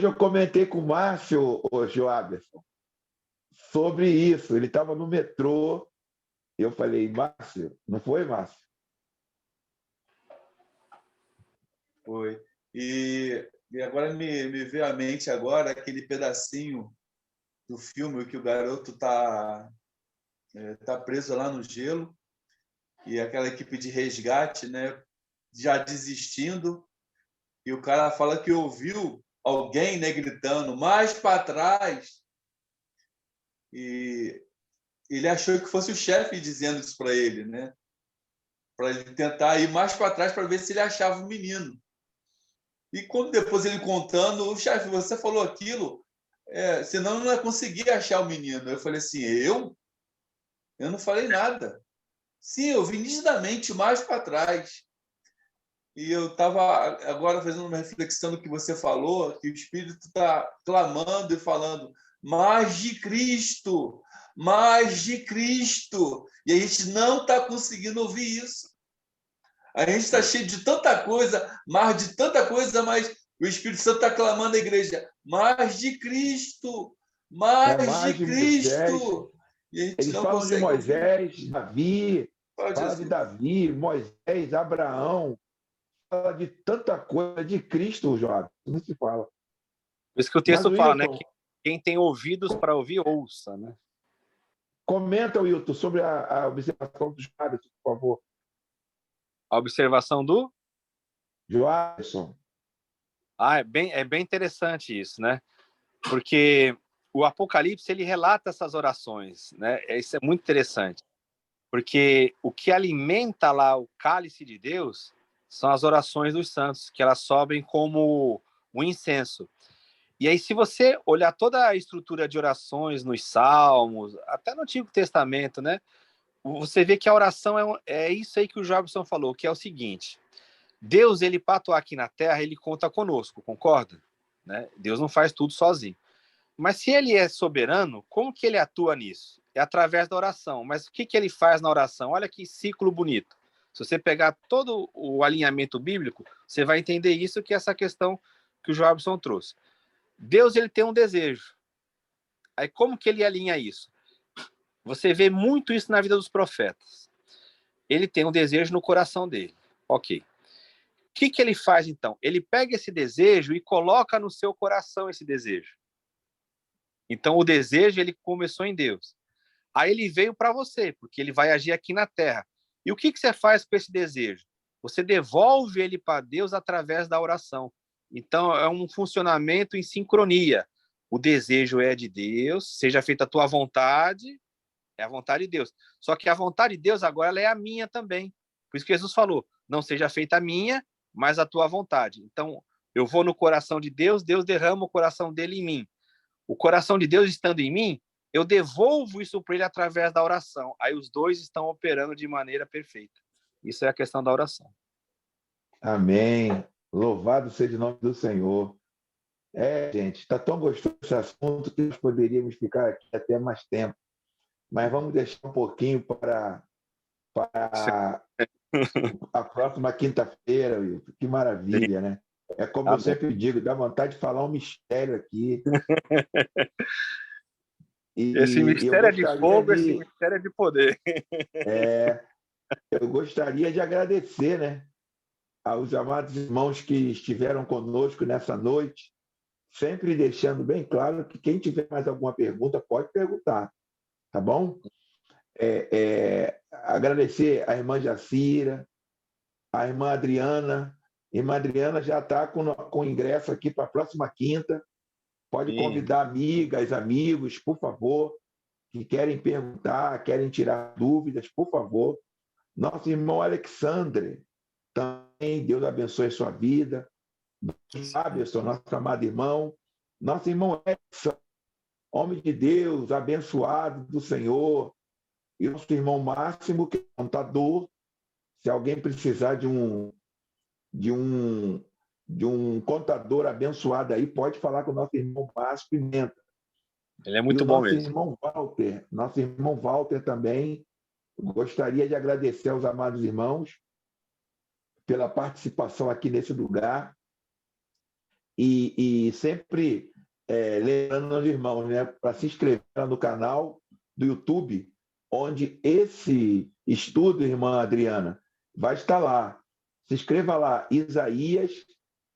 eu comentei com o Márcio, o Joaderson, sobre isso. Ele estava no metrô. Eu falei, Márcio, não foi, Márcio? Foi. E agora me veio à mente agora aquele pedacinho do filme que o garoto tá preso lá no gelo e aquela equipe de resgate, né, já desistindo, e o cara fala que ouviu alguém, né, gritando mais para trás, e ele achou que fosse o chefe dizendo isso para ele, né, para ele tentar ir mais para trás para ver se ele achava o menino. E quando depois ele contando, o chefe, você falou aquilo, senão eu não ia conseguir achar o menino. Eu falei assim, eu não falei nada. Sim, eu vi nitidamente mais para trás. E eu estava agora fazendo uma reflexão do que você falou, que o Espírito está clamando e falando, mais de Cristo, mais de Cristo. E a gente não está conseguindo ouvir isso. A gente está cheio de tanta coisa, mais de tanta coisa, mas o Espírito Santo está clamando à igreja, mais de Cristo, mais de Cristo. E a gente Eles não falam consegue de Moisés, ouvir. Davi, fala de Davi, Moisés, Abraão, fala de tanta coisa, de Cristo, Jorge, não se fala. Por isso que o texto fala, né? Que quem tem ouvidos para ouvir, ouça, né? Comenta, Wilton, sobre a observação dos Jorge, por favor. A observação do... Joailson. É bem interessante isso, né? Porque o Apocalipse, ele relata essas orações, né? Isso é muito interessante. Porque o que alimenta lá o cálice de Deus são as orações dos santos, que elas sobem como um incenso. E aí, se você olhar toda a estrutura de orações nos Salmos, até no Antigo Testamento, né? Você vê que a oração é isso aí que o Jobson falou, que é o seguinte: Deus, ele para atuar aqui na Terra, ele conta conosco, concorda? Né? Deus não faz tudo sozinho. Mas se ele é soberano, como que ele atua nisso? É através da oração. Mas o que ele faz na oração? Olha que ciclo bonito. Se você pegar todo o alinhamento bíblico, você vai entender isso, que é essa questão que o Jobson trouxe. Deus, ele tem um desejo. Aí como que ele alinha isso? Você vê muito isso na vida dos profetas. Ele tem um desejo no coração dele. Ok. O que ele faz, então? Ele pega esse desejo e coloca no seu coração esse desejo. Então, o desejo, ele começou em Deus. Aí ele veio para você, porque ele vai agir aqui na Terra. E o que você faz com esse desejo? Você devolve ele para Deus através da oração. Então, é um funcionamento em sincronia. O desejo é de Deus, seja feita a tua vontade, é a vontade de Deus. Só que a vontade de Deus agora ela é a minha também. Por isso que Jesus falou, não seja feita a minha, mas a tua vontade. Então, eu vou no coração de Deus, Deus derrama o coração dele em mim. O coração de Deus estando em mim, eu devolvo isso para ele através da oração. Aí os dois estão operando de maneira perfeita. Isso é a questão da oração. Amém. Louvado seja o nome do Senhor. Gente, está tão gostoso esse assunto que nós poderíamos ficar aqui até mais tempo. Mas vamos deixar um pouquinho para a próxima quinta-feira, Wilton. Que maravilha, né? É como eu sempre digo, dá vontade de falar um mistério aqui. Esse mistério é de fogo, esse mistério é de poder. Eu gostaria de agradecer, né, aos amados irmãos que estiveram conosco nessa noite, sempre deixando bem claro que quem tiver mais alguma pergunta pode perguntar, tá bom? Agradecer a irmã Jacira, a irmã Adriana. Irmã Adriana já está com ingresso aqui para a próxima quinta. Pode convidar amigas, amigos, por favor, que querem perguntar, querem tirar dúvidas, por favor. Nosso irmão Alexandre, também, Deus abençoe a sua vida. Abelson, nosso amado irmão. Nosso irmão Edson, homem de Deus, abençoado do Senhor. E nosso irmão Máximo, que é contador. Se alguém precisar de um contador abençoado aí, pode falar com o nosso irmão Márcio Pimenta. Ele é muito bom mesmo. Nosso irmão Walter também. Gostaria de agradecer aos amados irmãos pela participação aqui nesse lugar e sempre lembrando aos irmãos, né, para se inscrever no canal do YouTube, onde esse estudo, irmã Adriana, vai estar lá. Se inscreva lá, Isaías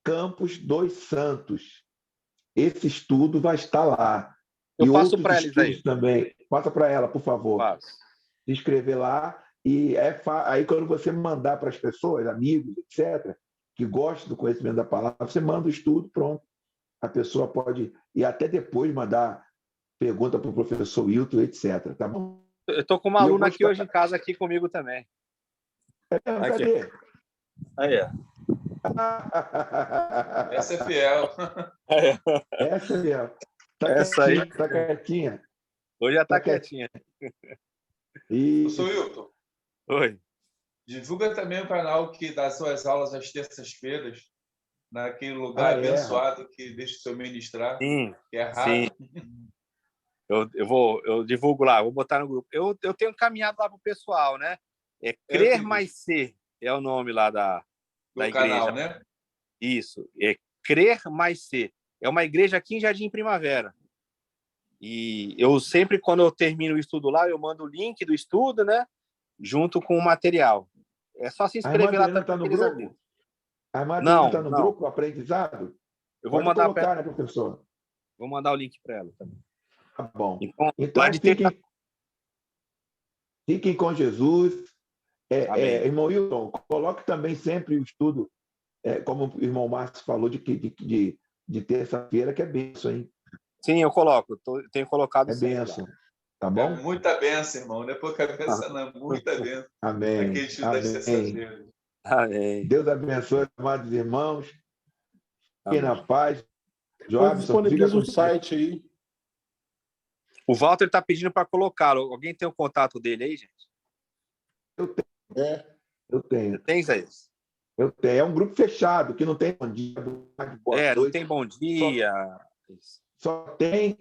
Campos dos Santos. Esse estudo vai estar lá. Eu passo para ela, Isaías. Também. Passa para ela, por favor. Passo. Se inscrever lá. E aí, quando você mandar para as pessoas, amigos, etc., que gostam do conhecimento da palavra, você manda o estudo, pronto. A pessoa pode, e até depois mandar pergunta para o professor Wilton, etc. Tá bom? Eu estou com uma aluna aqui hoje em casa, aqui comigo também. Cadê? Aí, ó. Essa é fiel. Essa é fiel. Essa aí. Tá quietinha. Hoje já está quietinha. Professor Wilton. Oi. Divulga também o canal que dá suas aulas às terças-feiras, naquele lugar abençoado que deixa o senhor ministrar, sim, que é raro. Sim. Eu divulgo lá, vou botar no grupo. Eu tenho caminhado lá para o pessoal, né? Crer Mais Ser é o nome lá da igreja. Canal, né? Isso, Crer Mais Ser. É uma igreja aqui em Jardim Primavera. E eu sempre, quando eu termino o estudo lá, eu mando o link do estudo, né? Junto com o material. É só se inscrever lá. Está no grupo? A irmã não está no grupo, aprendizado? Eu vou mandar para ela, né, professor? Vou mandar o link para ela também. Tá bom. Então fiquem com Jesus. Amém. Irmão Hilton, coloque também sempre o estudo, como o irmão Márcio falou, de terça-feira, que é bênção, hein? Sim, eu coloco. Tenho colocado É sempre lá. bênção. Tá É bom? muita benção, irmão. Não é pouca benção, não. Muita benção. Amém. Aquele estudo das Amém. terça-feiras. Amém. Deus abençoe, amados irmãos. Fiquem na Amém. paz. Depois Jobson, disponibiliza fica o site aí. O Walter está pedindo para colocá-lo. Alguém tem o contato dele aí, gente? Eu tenho. Tem, Isaías? Eu tenho. É um grupo fechado, que não tem bom dia, Não tem bom dia. Só tem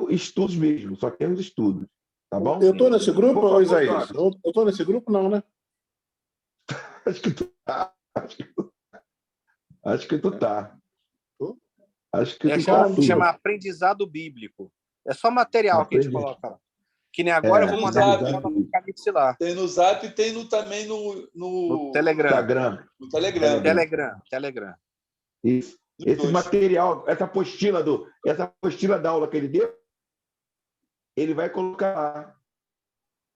estudos mesmo, só tem os estudos. Tá bom? Eu tô nesse grupo, Por favor, Isaías? Jobson. Eu tô nesse grupo, não, né? Acho que tu tá. Acho que tu tá. Acho que tu tá Chama aprendizado bíblico. É só material que a gente coloca lá. Que nem agora eu vou mandar o Apocalipse lá. Tem no Zap e tem também no Telegram. No Telegram. Isso. Esse material, essa apostila da aula que ele deu, ele vai colocar lá.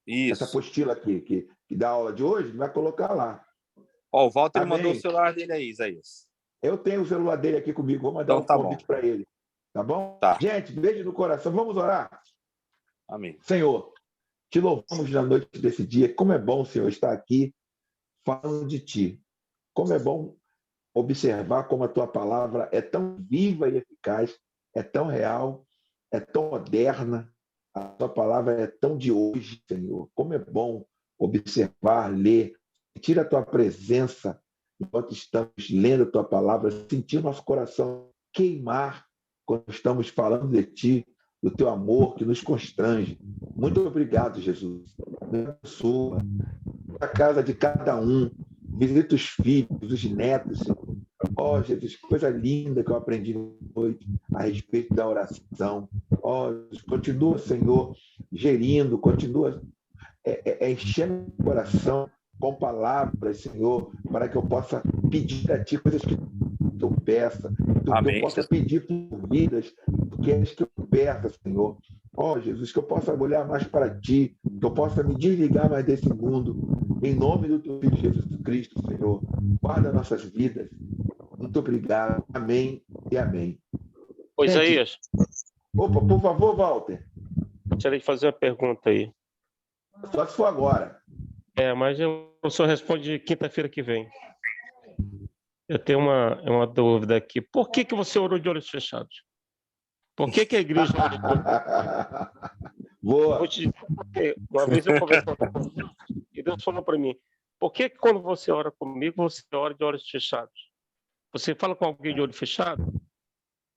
Isso. Essa apostila aqui, que da aula de hoje, ele vai colocar lá. Ó, o Walter mandou o celular dele aí, Isaías. Eu tenho o celular dele aqui comigo, vou mandar um convite para ele. Tá bom? Tá. Gente, beijo no coração. Vamos orar? Amém. Senhor, te louvamos na noite desse dia. Como é bom, Senhor, estar aqui falando de ti. Como é bom observar como a tua palavra é tão viva e eficaz, é tão real, é tão moderna. A tua palavra é tão de hoje, Senhor. Como é bom observar, ler, sentir a tua presença enquanto estamos lendo a tua palavra, sentir nosso coração queimar quando estamos falando de ti, do teu amor que nos constrange. Muito obrigado, Jesus. Abençoa a casa de cada um, visita os filhos, os netos, Senhor. Ó, Jesus, que coisa linda que eu aprendi hoje a respeito da oração. Ó, continua, Senhor, gerindo, continua enchendo o coração com palavras, Senhor, para que eu possa pedir a Ti coisas que eu peça, que eu possa pedir por vidas, que és que eu peça, Senhor. Ó, Jesus, que eu possa olhar mais para Ti, que eu possa me desligar mais desse mundo, em nome do Teu Filho Jesus Cristo, Senhor. Guarda nossas vidas. Muito obrigado. Amém e amém. Ô, Isaías. Opa, por favor, Walter. Gostaria de fazer uma pergunta aí. Só se for agora. Mas o senhor responde quinta-feira que vem. Eu tenho uma dúvida aqui. Por que você orou de olhos fechados? Por que a igreja... Boa. Vou te dizer porque uma vez eu conversei com Deus e Deus falou para mim, por que quando você ora comigo, você ora de olhos fechados? Você fala com alguém de olho fechado?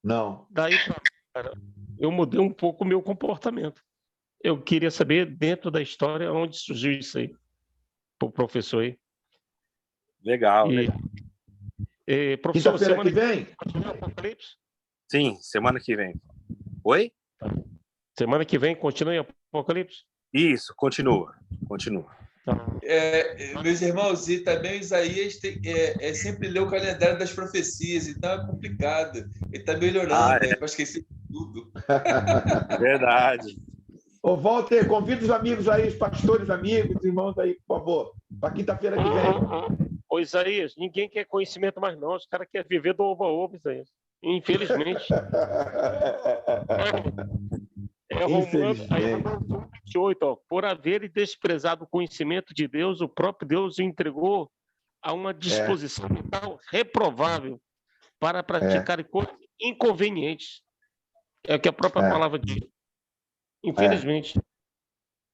Não. Daí, cara, eu mudei um pouco o meu comportamento. Eu queria saber, dentro da história, onde surgiu isso aí. Para o professor aí. Legal. Professor, semana que vem? Continua o Apocalipse? Sim, semana que vem. Oi? Semana que vem continua o Apocalipse? Isso, continua. Tá. Meus irmãos, e também Isaías sempre lê o calendário das profecias, então é complicado. Ele está melhorando, para esquecer tudo. Verdade. Ô, Walter, convida os amigos aí, os pastores amigos, irmãos aí, por favor, para quinta-feira que vem. Ô, Isaías, ninguém quer conhecimento mais não, os caras querem viver do ovo-ovo, Isaías. Infelizmente. Romanos 28, ó, por haver desprezado o conhecimento de Deus, o próprio Deus o entregou a uma disposição mental reprovável para praticar coisas inconvenientes. É o que a própria palavra diz. Infelizmente.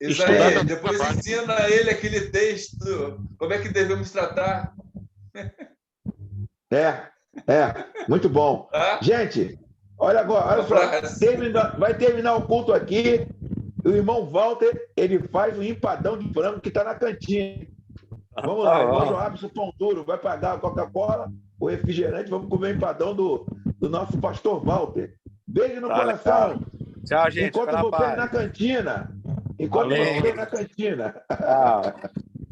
Isaías, depois ensina a ele aquele texto, como é que devemos tratar. Muito bom. Gente, olha só, vai terminar o culto aqui, o irmão Walter, ele faz o empadão de frango que está na cantina. Vamos lá, irmão Joabson Pão Duro, vai pagar a Coca-Cola, o refrigerante, vamos comer o empadão do nosso pastor Walter. Beijo no coração. Tchau, gente. Encontro você na cantina. Tchau.